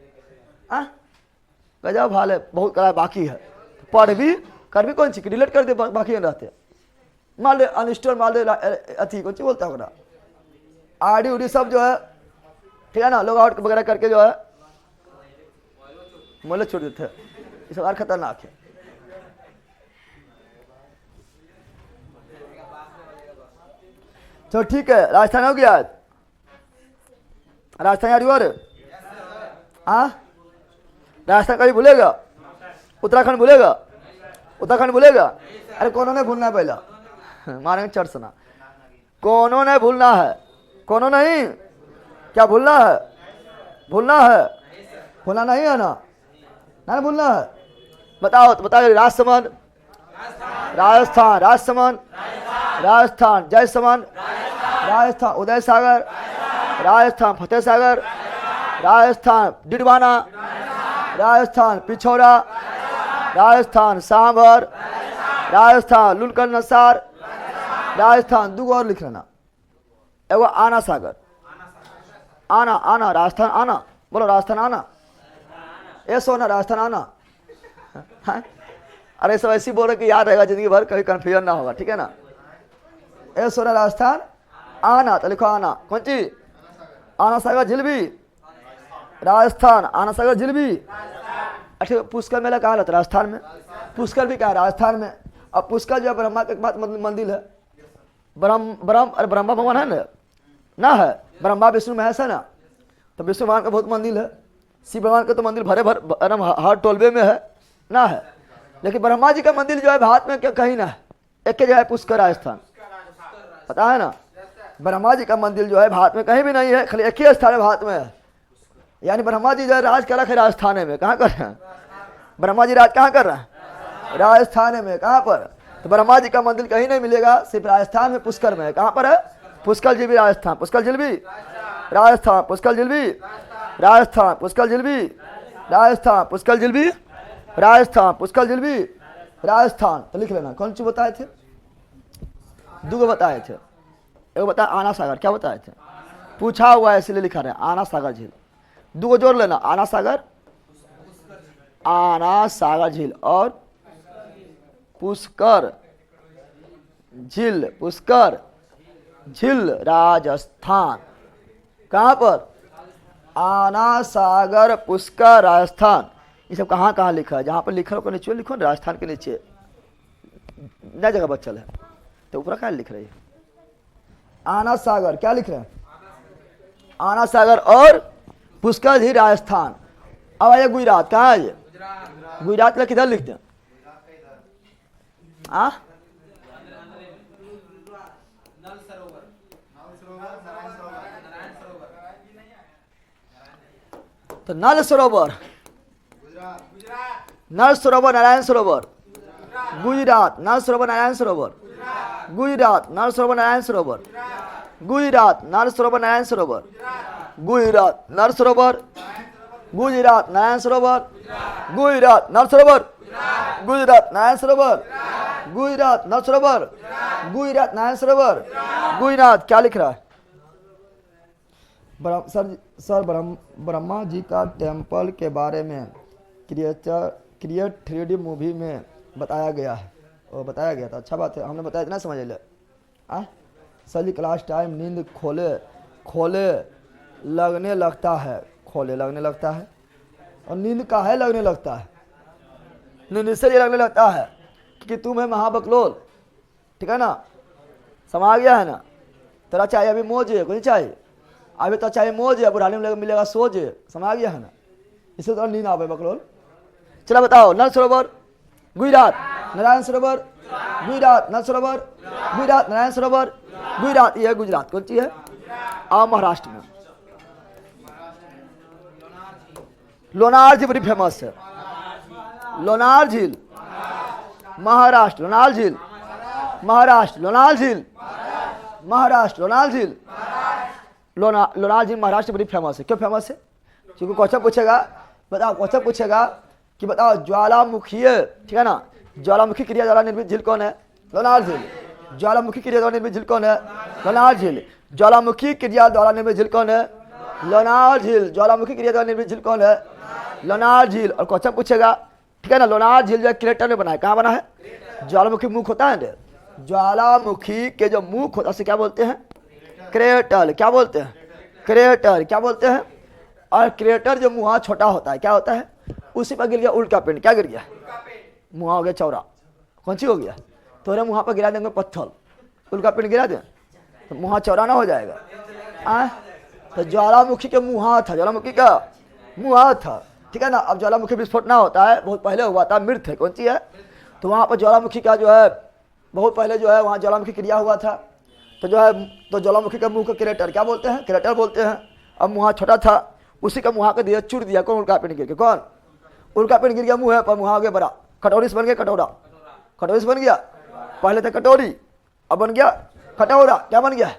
गजब हाल है, बहुत क्लास बाकी है, पढ़ भी कर भी कौन सी डिलीट कर दे, बाकी नहीं रहते। मान ले अनस्टोर, मान ले अथी कौन सी बोलता है आडी उडी सब जो है, ठीक है ना, लोग आउट वगैरह करके जो है मोले छोड़ देते हैं, ये सब और खतरनाक है। तो ठीक है, राजस्थान हो गया। राजस्थान यार हुआ रे? हाँ, राजस्थान कभी भूलेगा? उत्तराखंड भूलेगा? उत्तराखंड भूलेगा? अरे कौनों ने भूलना है पहला, मारेंगे चढ़ सुना। कौनों ने भूलना है? कौनों नहीं, क्या भूलना है? भूलना है? भूलना नहीं है ना, ना भूलना है। बताओ तो बताओ। राजसमंद, राजस्थान। राजसमंद, राजस्थान। जयसमंद, राजस्थान। उदय सागर, राजस्थान। फतेह सागर, राजस्थान। डिडवाना, राजस्थान। पिछौरा, राजस्थान। सांभर, राजस्थान। लुनकर नसार, राजस्थान। दो और लिख लेना, एगो आना सागर। आना, आना, राजस्थान आना, बोलो राजस्थान आना। ए सोना, राजस्थान आना। हाँ? अरे सब ऐसी बोल रहे कि याद रहेगा जिंदगी भर, कभी कंफ्यूजन ना होगा, ठीक है ना। ए सोना, राजस्थान आना, तो लिखो आना। कौन सी? आना सागर झील भी, राजस्थान। आना सागर झील भी। अच्छा, पुष्कर मेला कहाँ रहता है? राजस्थान में। पुष्कर भी कहाँ है? राजस्थान में। अब पुष्कर जो है ब्रह्मा के बाद मंदिर है। अरे ब्रह्मा भगवान है ना है, ब्रह्मा विष्णु महेश है ना, तो विष्णु भगवान का बहुत मंदिर है। शिव भगवान का तो मंदिर भरे भर एकदम हर टोलवे में है ना है, लेकिन ब्रह्मा जी का मंदिर जो है भारत में कहीं ना है, एक के जगह है, पुष्कर राजस्थान, पता है ना। ब्रह्मा जी का मंदिर जो है भारत में कहीं भी नहीं है, खाली एक ही स्थान है भारत में है। यानी ब्रह्मा जी जो है राज कर रखे है राजस्थान में। कहाँ कर रहे हैं ब्रह्मा जी? राज कहाँ कर रहे हैं? राजस्थान में। कहाँ पर? तो ब्रह्मा जी का मंदिर कहीं नहीं मिलेगा, सिर्फ राजस्थान में पुष्कर में है। कहाँ पर है? पुष्कर झील भी राजस्थान। पुष्कर झील भी राजस्थान। पुष्कर झील भी राजस्थान। पुष्कर झील भी राजस्थान। पुष्कर झील भी राजस्थान। पुष्कर झील भी राजस्थान। तो लिख लेना। कौन सी बताए थे? दो बताए थे। एक बताया आना सागर। क्या बताए थे? पूछा हुआ है इसलिए लिखा रहे आना सागर झील। दो जोड़ लेना, आना सागर, आना सागर झील और पुष्कर झील। पुष्कर झील राजस्थान। कहाँ पर? आना सागर पुष्कर राजस्थान। ये सब कहाँ कहाँ लिखा है? जहाँ पर लिखा हो नीचे लिखो, राजस्थान के नीचे नया जगह बचल है, तो ऊपर क्या लिख रही है? आना सागर। क्या लिख रहे हैं? आना सागर और पुष्कर झील राजस्थान। अब आइए गुजरात। कहाँ है ये? गुजरात का किधर लिखते हैं? तो नल सरोवर, नल सरोवर, नारायण सरोवर। गुजरात। नल सरोवर, नारायण सरोवर। गुजरात। नल सरोवर, नारायण सरोवर। गुजरात। नल सरोवर, नारायण सरोवर। गुजरात। नल सरोवर। गुजरात। नारायण सरोवर। गुजरात। नल सरोवर। गुजरात। नारायण सरोवर। गुजरात। नल सरोवर। गुजरात। नारायण सरोवर। गुजरात। क्या लिख रहा है? सर ब्रह्मा जी का टेम्पल के बारे में क्रिएट 3D मूवी में बताया गया है। वो बताया गया था, अच्छा बात है, हमने बताया ना, समझ ले। सर जी क्लास टाइम नींद खोले लगने लगता है। खोले लगने लगता है, और नींद का है लगने लगता है। नींद इसलिए लगने लगता है कि तुम है महाबकलोल, ठीक है ना, समा गया है ना। तेरा चाहिए अभी मौज, कोई चाहिए अभी तो चाहिए मौज, बुढ़ाने में मिलेगा सोज, समा गया है ना, इससे तो नींद आवे बकलोल। चला बताओ। नल सरोवर गुजरात, नारायण सरोवर गुजरात, नल सरोवर गुजरात, नारायण सरोवर गुजरात, ये है गुजरात। कौन सी है? और महाराष्ट्र में लोनार झील बड़ी फेमस है। लोनार झील महाराष्ट्र। लोनार झील महाराष्ट्र। लोनार झील महाराष्ट्र। लोनार झील लोनार झील महाराष्ट्र बड़ी फेमस है। क्यों फेमस है? क्योंकि क्वेश्चन पूछेगा, बताओ क्वेश्चन पूछेगा कि बताओ ज्वालामुखी, ठीक है ना, ज्वालामुखी क्रिया द्वारा निर्मित झील कौन है? लोनार झील। ज्वालामुखी क्रिया द्वारा निर्मित झील कौन है? लोनार झील। ज्वालामुखी क्रिया द्वारा निर्मित झील कौन है? लोनार झील। ज्वालामुखी क्रिया द्वारा निर्मित झील कौन है? लोनार झील। और क्वेश्चन पूछेगा, ठीक है ना, लोनार झील जो है क्रेटर में बना है, कहाँ बना है? ज्वालामुखी मुख होता है ना, ज्वालामुखी के जो मुख होता है उसे क्या बोलते हैं? क्रेटर। क्या बोलते हैं? क्रेटर। क्या बोलते हैं? और क्रेटर जो मुहा छोटा होता है क्या होता है? उसी पर गिर गया उल्का पिंड। क्या गिर गया? मुहा हो गया चौड़ा। कौन सी हो गया? तोरे मुहा पर गिरा देंगे पत्थर, उल्का पिंड गिरा दें तो मुहा चौड़ा ना हो जाएगा। तो ज्वालामुखी के मुहा था, ज्वालामुखी का मुहा था, ठीक है ना। अब ज्वालामुखी विस्फोट ना होता है, बहुत पहले हुआ था, मृत है, कौन सी है? तो वहाँ पर ज्वालामुखी का जो है बहुत पहले जो है वहाँ ज्वालामुखी क्रिया हुआ था, तो जो है तो ज्वालामुखी का मुंह को क्रेटर क्या बोलते हैं? क्रेटर बोलते हैं। अब मुहा छोटा था, उसी का मुहा को दिया चूर दिया, कौन? उल्का पिंड गिर के। कौन? उल्का पिंड गिर गया मुँह है पर मुहा हो गया बड़ा, कटोरी से बन गया कटोरा, कटोरी से बन गया, पहले था कटोरी अब बन गया कटोरा। क्या बन गया?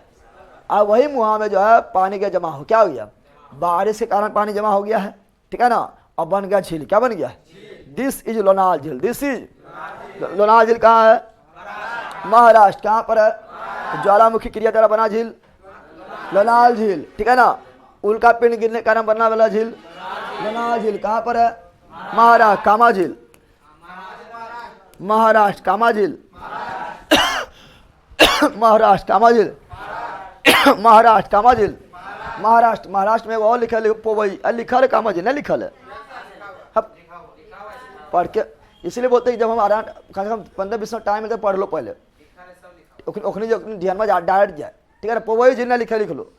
अब वही मुहा में जो है पानी का जमा हो, क्या हो गया? बारिश के कारण पानी जमा हो गया है, ठीक है ना, अब बन गया झील। क्या बन गया? दिस इज लोनार झील। दिस इज लोनार झील। कहाँ है? महाराष्ट्र। कहाँ पर है? ज्वालामुखी क्रिया द्वारा बना झील लोनार झील, ठीक है ना। उल्का पिंड गिरने के कारण बनने वाला झील लोनार झील। कहाँ पर है? महाराष्ट्र। कामा झील, महाराष्ट्र। कामा झील, महाराष्ट्र। कामा झील, महाराष्ट्र। कामा झील, महाराष्ट्र। महाराष्ट्र में और लिखा है पोवई, लिखा है कामा झील नहीं लिखा है। पढ़ के इसलिए बोलते हैं जब हम आराम कम से कम 15-20 मिनट टाइम मिलता है पढ़ लो पहले, ओखनी जो ध्यान में डायरेक्ट जाए, ठीक है ना। पोवई झील ना लिखा, लिख लो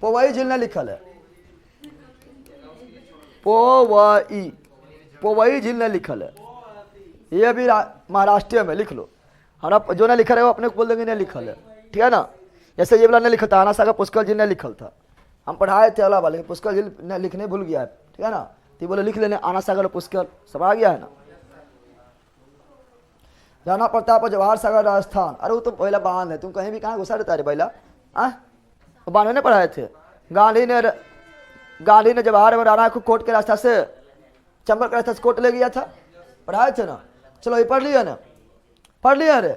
पोवई झील ना लिखल है, पोवई, पोवई झील ना लिखल है, ये भी महाराष्ट्र में लिख लो। हमारा जो ना लिखा है वो अपने को बोल देंगे नहीं लिखल है, ठीक है ना। जैसे ये वाला नहीं लिखा था, आना सागर पुष्कर झील नहीं लिखल था, हम पढ़ाए थे अला वाले, पुष्कर झील लिखने भूल गया है, ठीक है ना। तो बोले लिख लेने आना सागर पुष्कर, सब आ गया है ना। राणा प्रताप जवाहर सागर राजस्थान। अरे वो तो पहला बांध है, तुम कहीं भी कहाँ घुसा रहता है पहला? बांध ने पढ़ाए थे। गांधी ने जवाहर और राणा को कोर्ट के रास्ता से, चंबल के रास्ते से कोर्ट ले गया था, पढ़ाए थे ना। चलो ये पढ़ लिया ना, पढ़ लिया अरे।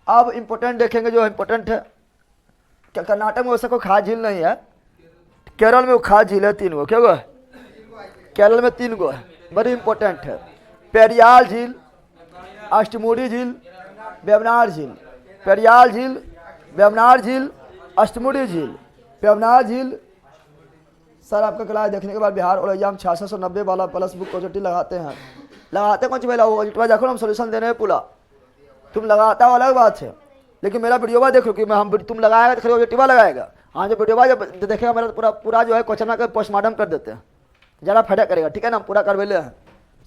अब इम्पोर्टेंट देखेंगे जो इम्पोर्टेंट है। कर्नाटक में वैसे कोई खास झील नहीं है, केरल में वो खास झील है 3 गो। क्या गो है? केरल में 3 गो है, बड़ी इंपॉर्टेंट है। पेरियार झील, अष्टमुड़ी झील, वेवनार झील। पेरियार झील, वेवनार झील, अष्टमुड़ी झील। वेवनार झील सर आपका क्लास देखने के बाद बिहार और एग्जाम 6690 वाला प्लस बुक क्वेश्चन लगाते हैं, लगाते कौन सी पहला वो देखो हम सोल्यूशन देने पूरा, तुम लगाता हो अलग बात है, लेकिन मेरा वीडियो देखो कि मैं हम तुम लगाएगा तो खाली टिवा लगाएगा। हाँ जो वीडियो जब देखेगा मेरा पूरा जो है क्वेश्चन का पोस्टमार्टम कर देते हैं, ज़्यादा फायदा करेगा, ठीक है ना। हम पूरा करवेले हैं,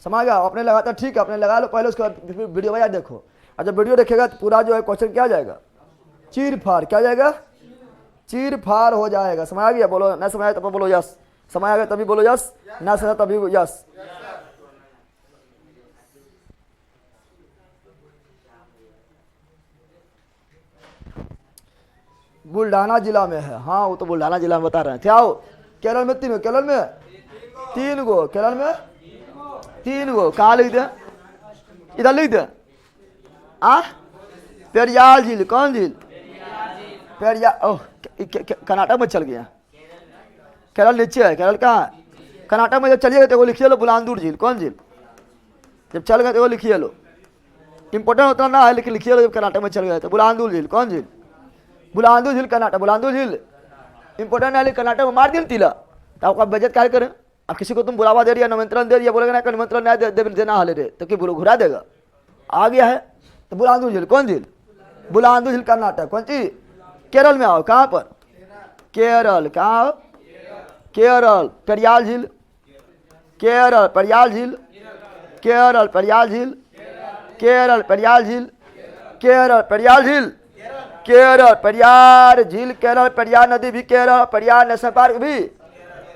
समझ गया। अपने लगाता ठीक है, अपने लगा लो पहले, उसके बाद वीडियो वाला देखो, और जब वीडियो देखेगा तो पूरा जो है क्वेश्चन क्या जाएगा? चीर फाड़। क्या जाएगा? चीर फाड़ हो जाएगा। समझ आ गया? बोलो ना समझ आया तो बोलो यस, समझ आ गया तभी बोलो यस, ना समझ तभी यस। बुल्ढाना जिला में है, हाँ वो तो बुल्ढाना जिला में बता रहे हैं। क्या हो? केरल में 3 गो, केरल में 3 गो, केरल में 3 गो। कहाँ लिख दे? इधर लिख दे। पेरियार झील। कौन झील? पेरियार। ओह कर्नाटक में चल गया, केरल नीचे है। केरल कहाँ है? कर्नाटक में जब चलिएगा तो वो लिखिए लो बुलांदूर झील। कौन झील? जब चल गए तो वो लिखिए लो, इंपॉर्टेंट उतना ना है लेकिन लिखिए लो। जब कर्नाटक में चल गए तो बुलांदूर झील। कौन झील? बुलांदूर झील कर्नाटक। बुलांदूर झील इंपॉर्टेंट है, कर्नाटक में मार दिया तिला तो आपका बजट क्या करें? अब किसी को तुम बुलावा दे रही है, निमंत्रण दे रही है, बोलेगा ना निमंत्रण नहीं देना हाले रे तो कि घुरा देगा। आ गया है तो बुलांदूर झील। कौन झील? बुलांदूर झील कर्नाटक। कौन सी? केरल में आओ। कहाँ पर? केरल। कहाँ? केरल। पेरियार झील, केरल। पेरियार झील, केरल। पेरियार झील, केरल। पेरियार झील, केरल। पेरियार झील, केरल। पेरियार झील, केरल। पेरियार नदी भी केरल। पेरियार नेशनल पार्क भी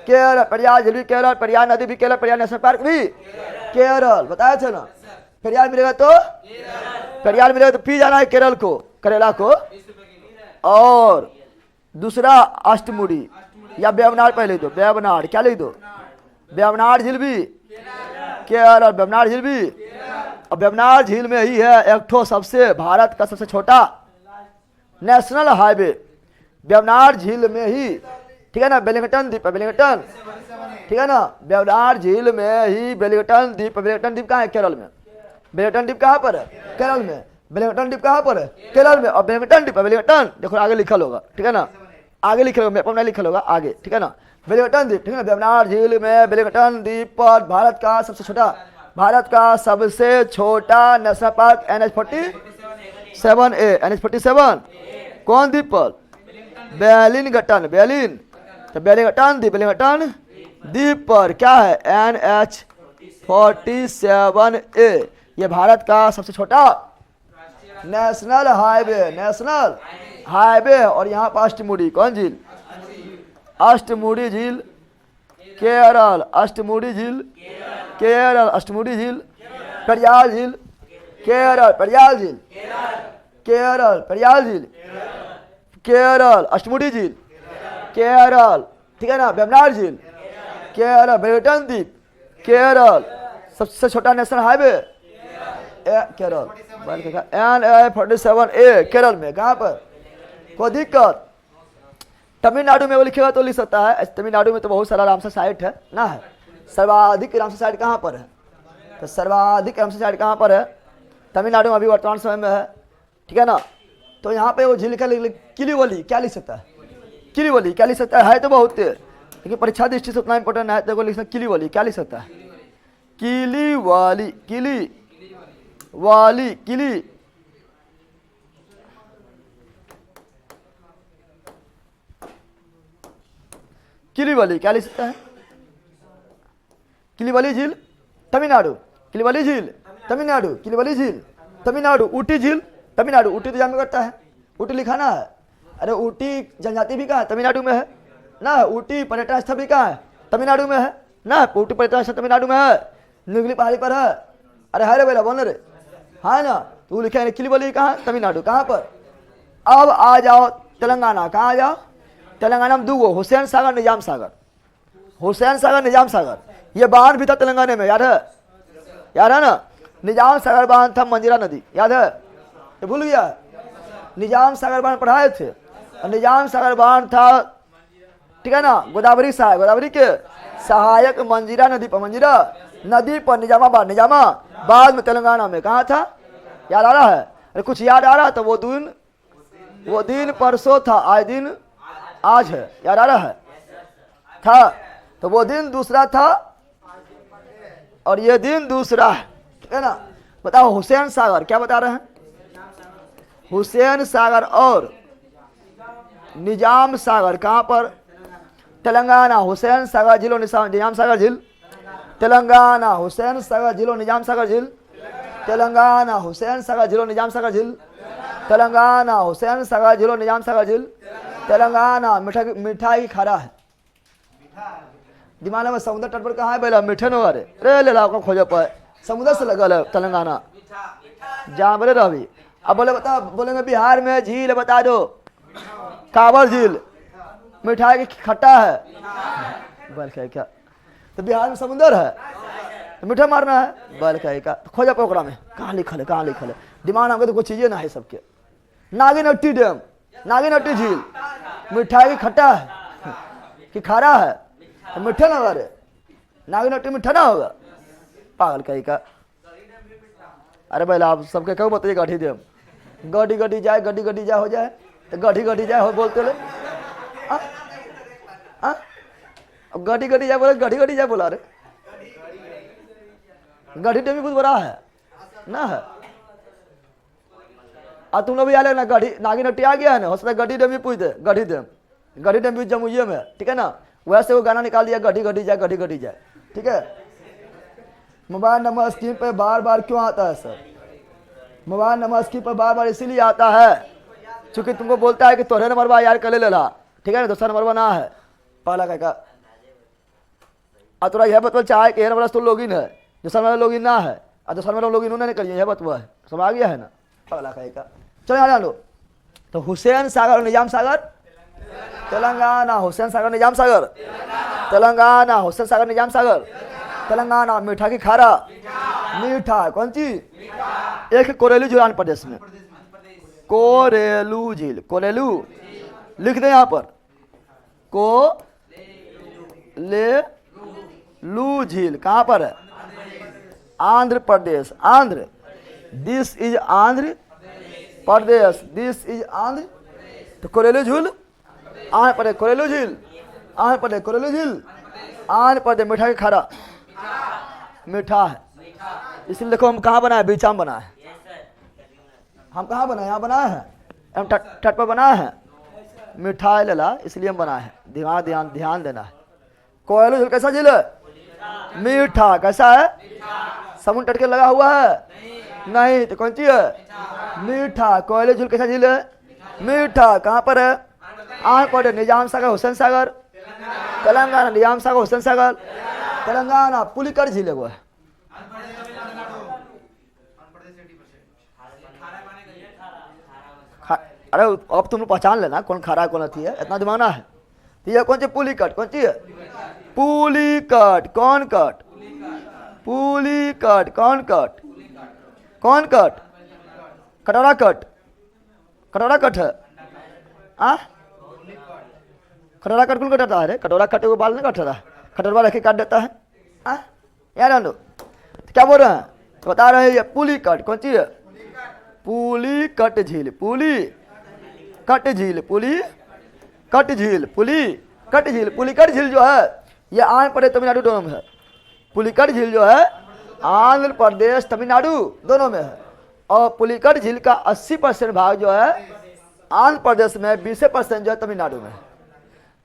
केरल। पेरियार झील भी केरल। पेरियार नदी भी केरल। पेरियार नेशनल पार्क भी केरल। बताया था ना। पेरियार मिलेगा तो पेरियार मिलेगा तो पी जाना है केरल को, करेला को। और दूसरा अष्टमुड़ी या वेवनाड पहले दो। वेवनाड क्या लिख दो? वेम्बनाड झील भी केरल, वेम्बनाड झील भी। और वेम्बनाड झील में ही है एक ठो सबसे भारत का सबसे छोटा नेशनल हाईवे, वेम्बनाड झील में ही, ठीक है ना। वेलिंगटन द्वीप, वेलिंगटन, ठीक है ना। वेम्बनाड झील में ही वेलिंगटन द्वीप, वेलिंगटन द्वीप कहाँ है? केरल में। वेलिंगटन द्वीप कहाँ पर है? केरल में। वेलिंगटन द्वीप कहाँ पर है? केरल में। और वेलिंगटन द्वीप, वेलिंगटन देखो आगे लिखल होगा, ठीक है ना, आगे लिखल होगा, मैप में लिखल होगा आगे, ठीक है ना। वेलिंगटन द्वीप, ठीक है ना। वेम्बनाड झील में वेलिंगटन द्वीप पर भारत का सबसे छोटा नेशनल पार्क NH-47A, NH-47 कौन द्वीप पर? वेलिंगटन, तो वेलिंगटन द्वीप पर क्या है? NH-47A, ये भारत का सबसे छोटा नेशनल हाईवे। और यहाँ पर अष्टमुड़ी, कौन झील? अष्टमुड़ी झील केरल, अष्टमुड़ी झील केरल, अष्टमुड़ी झील। पेरियार झील केरल, पेरियार झील केरल, पेरियार झील केरल, अष्टमुड़ी झील केरल, ठीक है ना। वेम्बनाड झील केरल, वेलिंगटन द्वीप केरल, सबसे छोटा national highway Kerala, NH-47A Kerala में। कहाँ पर? कोई दिक्कत? तमिलनाडु में वो लिखेगा तो लिख सकता है। तमिलनाडु में तो बहुत सारा रामसर साइट है ना, है। सर्वाधिक रामसर साइट कहाँ पर है? तो सर्वाधिक रामसर साइट कहाँ पर है? तमिलनाडु में अभी वर्तमान समय में है, ठीक है ना। तो यहाँ पे वो झील का किलीवली, क्या लिख सकता है? किलीवली क्या लिख सकता है तो बहुत, लेकिन परीक्षा दृष्टि से उतना इंपॉर्टेंट है तो लिख सकता किलीवली, क्या लिख सकता है? किलीवाली, किलीवली क्या लिख सकता है? किलीवली झील तमिलनाडु, किलीवली झील तमिलनाडु, किलीवली झील तमिलनाडु। ऊटी झील तमिलनाडु, ऊटी तो जहाँ करता है, ऊटी लिखाना है। अरे ऊटी जनजाति भी कहाँ है? तमिलनाडु में है ना। ऊटी पर्यटन स्थल भी कहाँ है? तमिलनाडु में है ना। ऊटी पर्यटन स्थल तमिलनाडु में है, नीलगिरी पहाड़ी पर है। अरे है रे बेला, बोल रे, हाँ ना। तो लिखा है किलीवली कहाँ? तमिलनाडु। कहाँ पर? अब आ जाओ तेलंगाना, कहाँ आ जाओ? तेलंगाना में दो, हुसैन सागर, निजाम सागर। हुसैन सागर, निजाम सागर, ये बांध भी था तेलंगाना में, याद है ना। निजाम सागर बांध था मंजीरा नदी, याद है? ये भूल गया? निजाम सागर बांध पढ़ाए थे। और निजाम सागर बांध था, ठीक है ना, गोदावरी के सहायक मंजीरा नदी पर, निजामाबाद में तेलंगाना में। कहाँ था? याद आ रहा है? अरे कुछ याद आ रहा तो वो दिन परसों था, आज है, याद आ रहा है? था तो वो दिन दूसरा था और ये दिन दूसरा है, ठीक है ना। बताओ हुसैन सागर क्या बता रहे हैं? हुसैन सागर और निजाम सागर कहाँ पर? तेलंगाना। हुसैन सागर झील और निजाम सागर झील तेलंगाना। हुसैन सागर झील और निजाम सागर झील तेलंगाना। हुसैन सागर झील और निजाम सागर झील तेलंगाना। हुसैन सागर झील और निजाम सागर झील तेलंगाना। मिठाई खारा है, दिमाग में समुद्र तट पर कहाँ है? बेला मीठे नो, अरे ले ला खोजो पाए, समुद्र से लगल है तेलंगाना, जहाँ बोले रही। अब बोलेंगे बिहार में झील बता दो, कांवर झील, मिठाई की खट्टा है, बल क्या? तो बिहार में समुद्र है तो मीठा मारना है, बल क्या? खोजा पोखरा में कहाँ लिखल है? दिमाग में तो कोई चीजें ना है सबके। नागिनट्टी डैम, नागिनट्टी झील, मिठाई की खट्टा है कि खारा है? तो मीठा ना रे, नागिनट्टी मीठा ना होगा, पागल कहीं का। अरे भाई आप सबके क्यों बताइए? गढ़ी डैम, गड्डी जाए हो जाए तो गड्डी जाए हो बोलते ले, गड्डी जाए बोले, गड्डी जाए बोला रे। गढ़ी डैम भी बहुत बड़ा है ना है। तुम लोग भी आ ना, गढ़ी नागिनट्टी आ गया है ना, हो सकता है गढ़ी डैम भी पूछ दे। गढ़ी डैम भी जमुई में, ठीक है ना। वैसे वो गाना निकाल दिया, गढ़ी जाए, ठीक है। मोबाइल नंबर स्क्रीन पे बार क्यों आता है सर? मोबाइल नंबर स्क्रीन पर बार इसीलिए आता है क्योंकि तुमको बोलता है कि तोहरे नंबर यार कर ले ला, ठीक है ना। दूसरा नंबर ना है, पहला का तोरा यह बतवा चाहे कि नंबर तो लॉगिन है, दूसरा नंबर लॉगिन ना है, और दूसरा नंबर लॉगिन उन्होंने करिए, यह बतवा है, सब आ गया है ना, पहला का। चलो यहाँ लो। तो हुसैन सागर और निजाम सागर तेलंगाना। हुसैन सागर निजाम सागर तेलंगाना। हुसैन सागर निजाम सागर तेलंगाना। मीठा की खारा मीठा कौन सी? एक कोरेलू झील आंध्र प्रदेश में, कोरेलू झील, कोरेलू लिख दे यहाँ पर, को ले लू झील कहाँ पर है? Andhra Pradesh. Andhra, this is Andhra Pradesh, this is Andhra. तो कोरेलू झील आंध्र प्रदेश, कोरेलू झील आंध्र प्रदेश, कोरेलू झील आंध्र प्रदेश। मीठा की खारा मीठा है, इसलिए देखो हम कहाँ बनाए? बीचा में बनाए। हम कहाँ बनाए? यहाँ बनाए हैं, हम तट पर बनाए हैं। मिठाई लला इसलिए हम बनाए हैं। ध्यान ध्यान ध्यान देना है। कोयलू झील कैसा झील है? मीठा। कैसा है? समुद्र तट के लगा हुआ है? नहीं। तो कौन सी है? मीठा। कोयलू झील कैसा झील है? मीठा। कहाँ पर है? आंध्र प्रदेश। निजाम सागर हुसैन सागर तेलंगाना। निजाम सागर हुसैन सागर तेलंगाना। पुलिकट झील है वो है। अरे अब तुम पहचान लेना कौन खारा कौन अथी है, इतना दिमाग ना है। तो ये कौन सी? पुलिकट। कौन सी है? पुलिकट। कौन कट? पुलिकट। कौन कट? कौन कट? कटोरा कट। कटोरा कट है आ? कटोरा कट कौन कटाता है? कटोरा कटे को बाल नहीं कट रहा, कटोरा रखे काट देता है यार। तो क्या बोल रहे हैं? तो बता रहे हैं ये पुलिकट। कौन सी है? पुलिकट झील। पुलिकट झील, पुलिकट झील, पुलिकट झील। पुलिकट झील जो है ये आंध्र प्रदेश तमिलनाडु दोनों में है। पुलिकट झील जो है आंध्र प्रदेश तमिलनाडु दोनों में है। और पुलिकट झील का 80% भाग जो है आंध्र प्रदेश में, 20% जो है तमिलनाडु में है।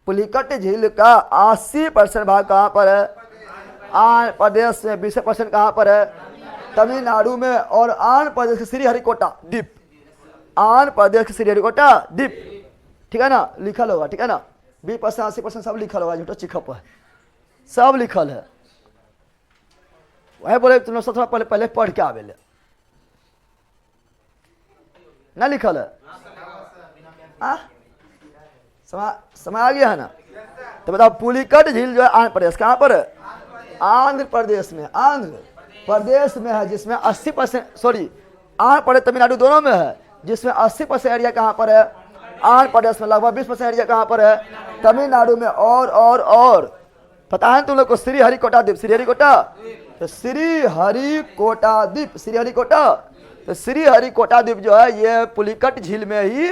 पुलिकट झील का 80% भाग कहाँ पर है? आंध्र प्रदेश में। 20% कहाँ पर है? तमिलनाडु में। और आंध्र प्रदेश के श्रीहरिकोटा द्वीप, आंध्र प्रदेश के श्रीहरिकोटा द्वीप, ठीक है ना? लिखल होगा, ठीक है ना? 20%, 80% सब लिखल होगा, झूठा चिखप है, सब लिखल है। वही बोले तुम लोग थोड़ा पहले पहले पढ़ के आवे ले ना, लिखल है समय आ गया है ना? तो बताओ पुलिकट झील जो है आंध्र प्रदेश, कहाँ पर है? आंध्र प्रदेश में। आंध्र प्रदेश में है, जिसमें 80%, सॉरी आंध्र प्रदेश तमिलनाडु दोनों में है, जिसमें 80% एरिया कहाँ पर है? आंध्र प्रदेश में। लगभग 20% एरिया कहाँ पर है? तमिलनाडु में। और पता है तुम लोग को श्रीहरिकोटा द्वीप? श्रीहरिकोटा, तो श्रीहरिकोटा द्वीप, श्रीहरिकोटा, तो श्रीहरिकोटा द्वीप जो है ये पुलिकट झील में ही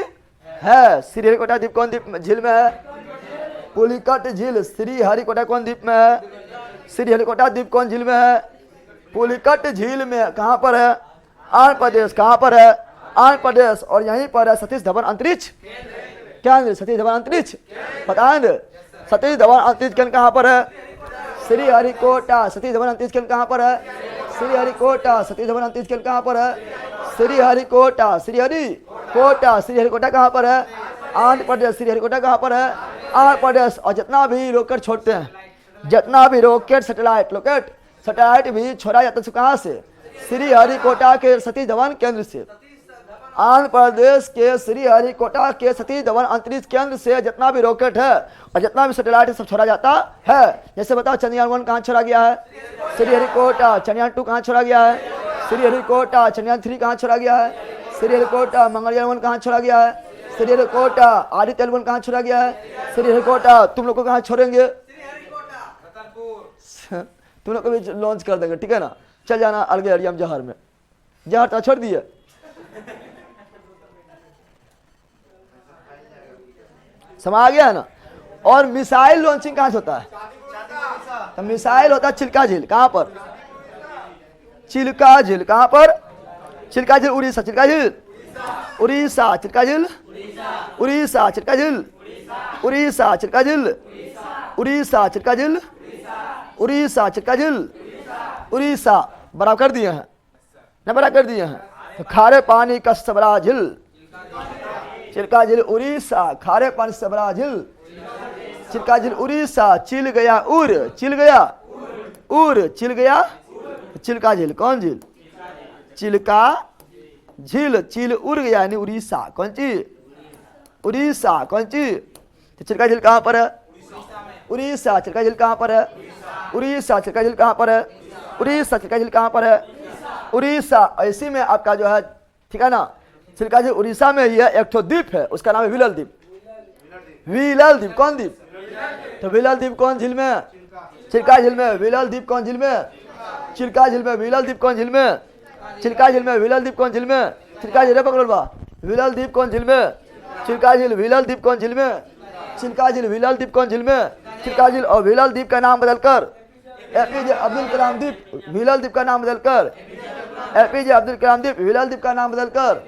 है। श्रीहरिकोटा द्वीप कौन द्वीप झील में है? पुलिकट झील। श्रीहरिकोटा कौन द्वीप में है? श्रीहरिकोटा द्वीप कौन झील में है? पुलिकट झील में। कहाँ पर है? आंध्र प्रदेश। कहाँ पर है? आंध्र प्रदेश। और यहीं पर है सतीश धवन अंतरिक्ष केंद्र। सतीश धवन अंतरिक्ष पता है? सतीश धवन अंतरिक्ष केंद्र कहाँ पर है? श्रीहरिकोटा। सतीश धवन अंतरिक्ष केंद्र कहाँ पर है? श्रीहरिकोटा। सतीश धवन अंतरिक्ष केंद्र कहाँ पर है? श्रीहरिकोटा। श्रीहरिकोटा। श्रीहरिकोटा कहाँ पर है? आंध्र प्रदेश। श्रीहरिकोटा कहाँ पर है? आंध्र प्रदेश। और जितना भी रॉकेट छोड़ते हैं, जितना भी रॉकेट सैटेलाइट भी छोड़ा जाता है कहाँ से? श्रीहरिकोटा के सतीश धवन केंद्र से। आंध्र प्रदेश के श्रीहरिकोटा के सतीश धवन अंतरिक्ष केंद्र से जितना भी रॉकेट है और जितना भी सैटेलाइट है सब छोड़ा जाता है। जैसे बताओ चंद्रयान 1 कहाँ छोड़ा गया है? श्रीहरिकोटा। चंद्रयान 2 कहाँ छोड़ा गया है? श्रीहरिकोटा। चंद्रयान 3 कहाँ छोड़ा गया है? श्रीहरिकोटा। मंगलयान 1 कहाँ छोड़ा गया है? श्रीहरिकोटा। आदित्य L1 कहाँ छोड़ा गया है? श्रीहरिकोटा। तुम लोग को कहाँ छोड़ेंगे? तुम लोग को भी लॉन्च कर देंगे, ठीक है ना? चल जाना अलगे एरियम जहर में। जहर तो छोड़ दिए। समझ आ गया है ना? और मिसाइल लॉन्चिंग कहाँ से होता है? तो मिसाइल होता है चिल्का झील। कहाँ पर? चिल्का झील। कहाँ पर? चिल्का झील उड़ीसा। चिल्का झील उड़ीसा। चिल्का झील उड़ीसा। चिल्का झील उड़ीसा। चिल्का झील उड़ीसा। चिल्का झील उड़ीसा। चिल्का झील उड़ीसा। बराबर कर दिए हैं ना? बराबर कर दिए हैं। तो खारे पानी का सबरा झील, चिल्का झील उड़ीसा। खारे पानी सबरा झील, चिल्का झील उड़ीसा। चिल गया उर, चिल गया उर, चिल गया चिल्का झील। कौन झील? चिल्का झील। चिल उड़ गया यानी उड़ीसा। कौन सी? उड़ीसा। कौन सी? तो चिल्का झील कहाँ पर है? उड़ीसा। चिल्का झील कहाँ पर है? उड़ीसा। चिल्का झील कहाँ पर है? उड़ीसा। चिल्का झील कहाँ पर है? उड़ीसा। इसी में आपका जो है, ठीक है ना, चिल्का झील उड़ीसा में ही है। एक तो द्वीप है, उसका नाम है विलल द्वीप। विलल द्वीप। कौन द्वीप? तो विलल द्वीप कौन झील में? चिल्का झील में। विलल द्वीप कौन झील में? चिल्का झील में। विलल द्वीप कौन झील में? चिल्का झील में। विलल द्वीप कौन झील में? चिल्का झील पकड़वा। विलल द्वीप कौन झील में? चिल्का झील। विलल द्वीप कौन झील में? चिल्का झील। विलल द्वीप कौन झील में? चिल्का झील। और विलल द्वीप का नाम बदलकर एपीजे अब्दुल कलाम द्वीप। विलल द्वीप का नाम बदलकर एपीजे अब्दुल कलाम द्वीप। विलल द्वीप का नाम बदलकर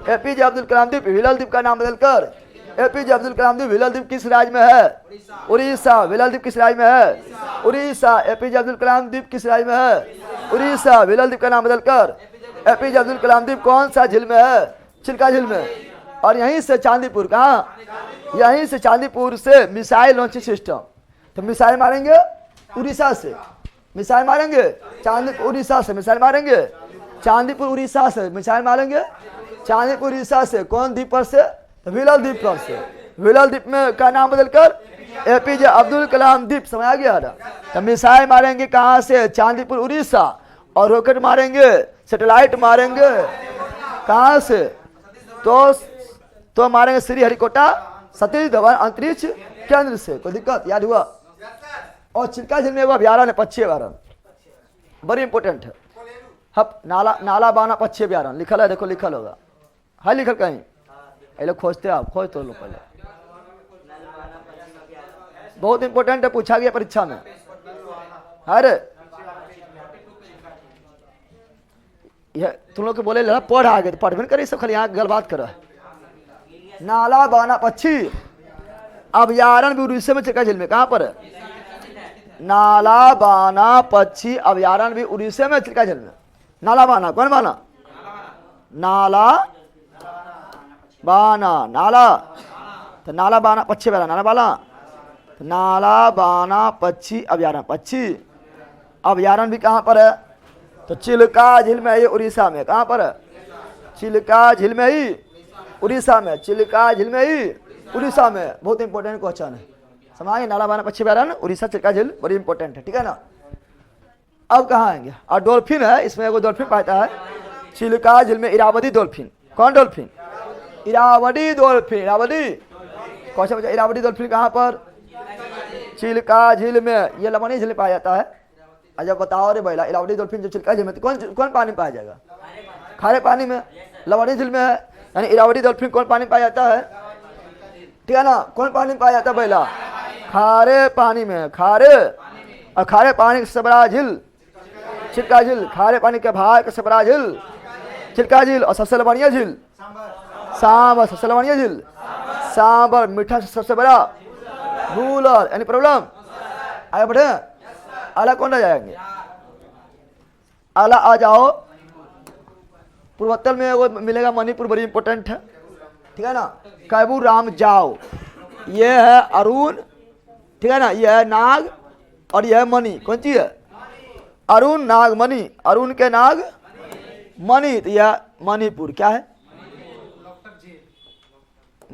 एपीजे अब्दुल कलाम द्वीप। विलल द्वीप का नाम बदलकर एपीजे अब्दुल कलाम द्वीप। विलल द्वीप किस राज्य में है? उड़ीसा। विलल द्वीप किस राज्य में है? उड़ीसा। एपीजे अब्दुल कलाम द्वीप किस राज्य में है? उड़ीसा। विलल द्वीप का नाम बदलकर एपीजे अब्दुल कलाम द्वीप कौन सा झील में है? चिल्का झील में। और यहीं से चांदीपुर, कहाँ? यहीं से चांदीपुर से मिसाइल लॉन्चिंग सिस्टम। तो मिसाइल मारेंगे उड़ीसा से, मिसाइल मारेंगे चांदीपुर उड़ीसा से, मिसाइल मारेंगे चांदीपुर उड़ीसा से, मिसाइल मारेंगे चांदीपुर उड़ीसा से। कौन द्वीप पर से? तो विलल द्वीप पर से। विलल द्वीप में का नाम बदलकर एपीजे अब्दुल कलाम द्वीप। समझ आ गया ना? तो मिसाइल मारेंगे कहाँ से? चांदीपुर उड़ीसा। और रॉकेट मारेंगे, सैटेलाइट मारेंगे कहाँ से? तो मारेंगे श्रीहरिकोटा सतीश धवन अंतरिक्ष केंद्र से। कोई दिक्कत? याद हुआ? और चिल्का झील में एगो अभ्यारण्य है, पक्षी अभ्यारण्य, बड़ी इंपॉर्टेंट है। हप नाला बाना पक्षी अभ्यारण्य लिखल है, देखो लिखल होगा, है लिखल कहीं? ये लोग खोजते हैं, आप खोज तो लो पहले, बहुत इंपॉर्टेंट है, पूछा गया परीक्षा में। अरे ये तुम लोग के बोले लड़ा पढ़ आ गए, तो पढ़ भी करे सब, खाली यहाँ गलबात करो। नाला बाना पक्षी अभ्यारण्य भी उड़ीसा में, चिल्का झील में। कहाँ पर है? नाला बाना पक्षी अभ्यारण्य भी उड़ीसा में, चिल्का झील में। नाला बाना कौन बाना? नाला बाना, नाला तो नाला बाना पक्षी अभ्यारण्य, नाला बाना तो नाला बाना पक्षी अभ्यारण्य। पक्षी अभ्यारण्य भी कहाँ पर है? तो चिल्का झील में, ये उड़ीसा में। कहाँ पर है? चिल्का झील में ही उड़ीसा में। चिल्का झील में ही उड़ीसा में। बहुत इंपॉर्टेंट क्वेश्चन है, समझ। नाला बाना पक्षी अभ्यारण्य उड़ीसा, चिल्का झील बड़ी इंपॉर्टेंट है, ठीक है ना। अब कहाँ आएंगे? और डॉल्फिन है, इसमें एगो डॉल्फिन पाता है चिल्का झील में, इरावदी डॉल्फिन। कौन dolphin? Irrawaddy dolphin. Irrawaddy question बचा, इरावदी डॉल्फिन कहाँ पर? चिल्का झील में। ये लवणी झील में पाया जाता है। अच्छा बताओ रे बैला, इरावदी डॉल्फिन जो चिल्का झील में, कौन पानी में पाया जाएगा? खारे पानी में। लवणी झील में है, यानी इरावदी डॉल्फिन कौन पानी में पाया जाता है? ठीक है ना, कौन पानी में पाया जाता है बैला? खारे पानी में। खारे और खारे पानी से बड़ा झील चिल्का झील। खारे पानी के भाग से बड़ा झील चिल्का झील। और सबसे लवणीय झील सांबर। सबसे लवणीय झील सांबर। मीठा सबसे बड़ा भूलर, यानी प्रॉब्लम। आगे बढ़े, अला कौन रह जाएंगे? अला आ जाओ। पूर्वोत्तर में वो मिलेगा मणिपुर, बड़ी इंपॉर्टेंट है, ठीक है ना। कैबू राम जाओ, ये है अरुण, ठीक है ना, ये है नाग और यह है मणि। कौन चीज है? अरुण नाग मणि। अरुण के नाग मणि, तो यह मणिपुर। क्या है?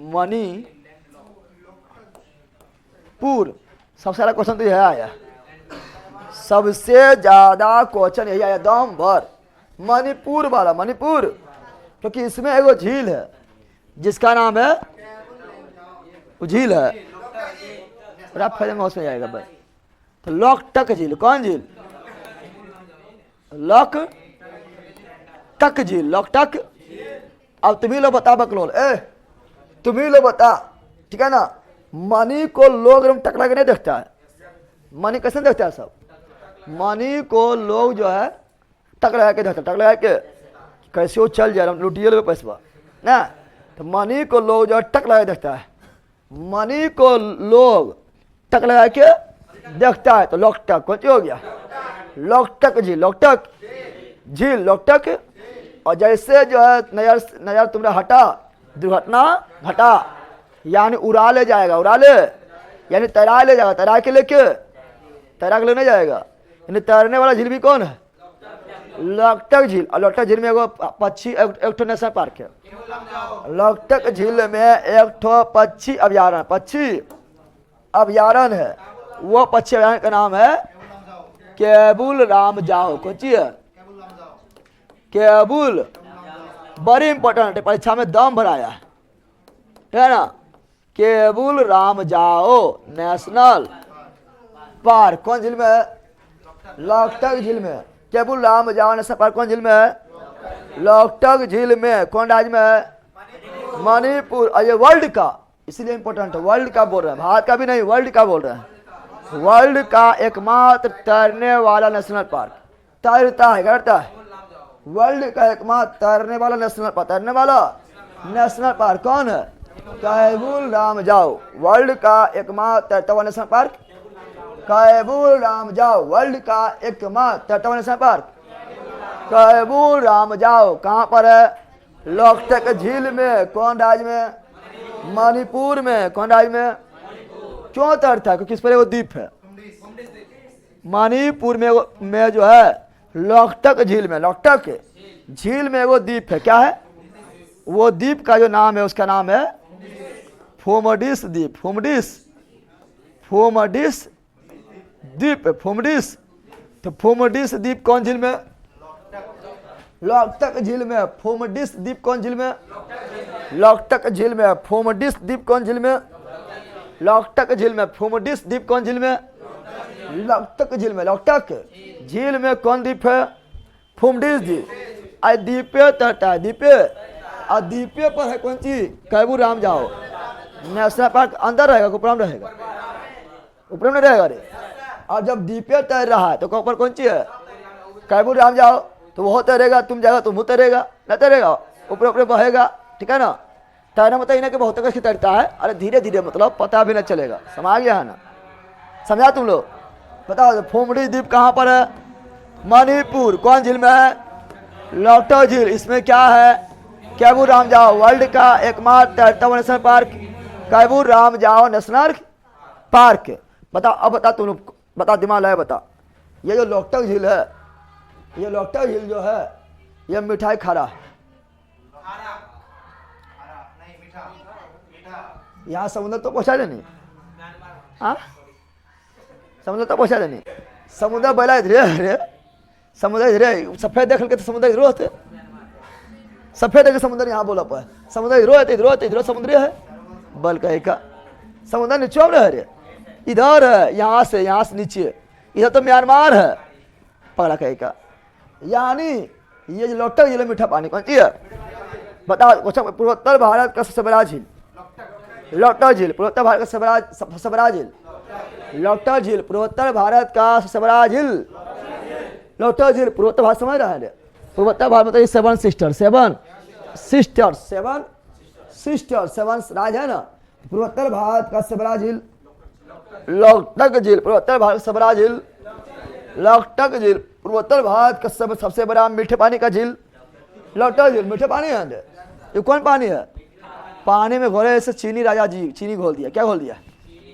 मणिपुर। सबसे ज्यादा क्वेश्चन तो यह आया, सबसे ज्यादा क्वेश्चन यही आया दम भर, मणिपुर वाला। मणिपुर क्योंकि इसमें एगो झील है जिसका नाम है, वो झील है बड़ा फायदे में उसमें जाएगा भाई। तो लोकटक झील। कौन झील? लोकटक झील। लोकटक। अब तुम्ही लोग बता बकलोल, तुम्ही लोग बता, ठीक है ना। मणि को लोग एकदम टक लगा नहीं देखता है। मणि कैसे देखता है सब? मणि को लोग जो है टक लगा के देखता, टक लगा के कैसे वो चल जाए, लुटिए लोग पैसा ना। तो मणि को लोग जो है टक लगा के देखता है। मणि को लोग टक लगा के देखता है, तो लोकटक। कौन सी हो गया? लोकटक झील। लोकटक झील, लोकटक। और जैसे जो है नजर तुमने हटा, दुर्घटना घटा, यानी उड़ा ले जाएगा। उड़ा ले यानी तैरा ले जाएगा, तैरा के लेके, तैरा के लेने जाएगा। यानी तैरने वाला झील भी कौन है? लोकटक झील। और लोकटक झील में एगो पक्षी, एक नेशनल पार्क है। लोकटक झील में एक ठो पक्षी अभ्यारण्य, पक्षी अभ्यारण्य है। वो पक्षी अभयारण्य का नाम है केबुल राम जाओ। कौन सी है? केबुल। बड़ी इंपॉर्टेंट है, परीक्षा में दम भराया है ना। केबुल राम जाओ नेशनल पार्क कौन झील में है? लोकटक झील में। केबुल राम जाओ नेशनल पार्क कौन झील में है? लोकटक झील में। कौन राज्य में है? मणिपुर। और ये वर्ल्ड का, इसलिए इंपॉर्टेंट है, वर्ल्ड का बोल रहे हैं, भारत का भी नहीं, वर्ल्ड का बोल रहे हैं। वर्ल्ड का एकमात्र तैरने वाला नेशनल पार्क। तैरता है, करता है। वर्ल्ड का एकमात्र तैरने वाला नेशनल पार्क, तैरने वाला नेशनल पार्क कौन है? केबुल राम जाओ। वर्ल्ड का एकमात्र तैरता हुआ नेशनल पार्क केबुल राम जाओ। वर्ल्ड का एकमात्र तैरता हुआ नेशनल पार्क केबुल राम जाओ। कहाँ पर है? लोकटक झील में। कौन राज्य में? मणिपुर में। कौन राज्य में? क्यों तैरता है? क्योंकि इस पर वो द्वीप है। मणिपुर में जो है लोकटक झील में, लोकटक झील में वो द्वीप है। क्या है वो द्वीप का जो नाम है? उसका नाम है फोमडिस द्वीप। फोमडिस द्वीप, फोमडिस। तो फोमडिस द्वीप कौन झील में? लोकटक झील में। फोमडिस द्वीप कौन झील में? लोकटक झील में। फोमडिस द्वीप कौन झील में? लोकटक झील में। फोमडिस द्वीप कौन झील में? लोकटक झील में। लोकटक झील में कौन द्वीप है? फोमडिस द्वीप। द्वीपे तैरता है, द्वीपे। और द्वीपे पर है कौन सी? केबुल राम जाओ नेशनल पार्क। अंदर रहेगा, ऊपर में रहेगा? ऊपर में रहेगा रे। और जब द्वीपे तैर रहा है तो ऊपर कौन सी है? केबुल राम जाओ। तो वो तैरेगा, तुम जाएगा तुम तैरेगा, न तैरेगा, ऊपर ऊपर बहेगा। ठीक है ना। तैरना मतलब इन्हें कि बहुत कैसे तैरता है। अरे धीरे धीरे, मतलब पता भी न चलेगा। समझ गया है ना? समझा तुम लोग? बताओ फोमडी द्वीप कहाँ पर है? मणिपुर। कौन झील में है? लोकटक झील। इसमें क्या है? केबुल राम जाओ। वर्ल्ड का एकमात्र तैरता हुआ नेशनल पार्क केबुल राम जाओ नेशनल पार्क। बता, अब बता तुम लोग, बता, दिमाग लाए बता। ये जो लोकटक झील है, ये लोकटक झील जो है, ये मिठाई खा रहा है। यहाँ समुद्र तो पहुंचा देनी। हाँ, समुद्र तो पहुंचा देनी। समुद्र बैला इधर है, समुद्र इधर। सफेद देख के तो समुद्र इधर होते, सफेद देख समुद्र यहाँ बोला पाए। समुद्र इधर होते, इधर होते, इधर समुद्र है। बल कहे का समुद्र नीचे में रह रहे, इधर है। यहाँ से नीचे, इधर तो म्यांमार है। पगला कहे का। यानी ये जो लोकटक झील मीठा पानी कौन सी है? बताओ क्वेश्चन। पूर्वोत्तर भारत का सबसे बड़ा झील लोकटक झील। पूर्वोत्तर भारत का सबसे बड़ा झील लोकटक झील। पूर्वोत्तर भारत का सबसे बड़ा झील लोकटक झील। पूर्वोत्तर भारत समझ रहा है? पूर्वोत्तर भारत मतलब सेवन राज्य है ना। पूर्वोत्तर भारत का सबसे बड़ा झील लोकटक झील। पूर्वोत्तर भारत का सबसे बड़ा झील लोकटक झील। पूर्वोत्तर भारत का सबसे बड़ा मीठे पानी का झील लोकटक झील। मीठे पानी है। ये कौन पानी है? पानी में घोले से चीनी, राजा जी चीनी घोल दिया। क्या घोल दिया?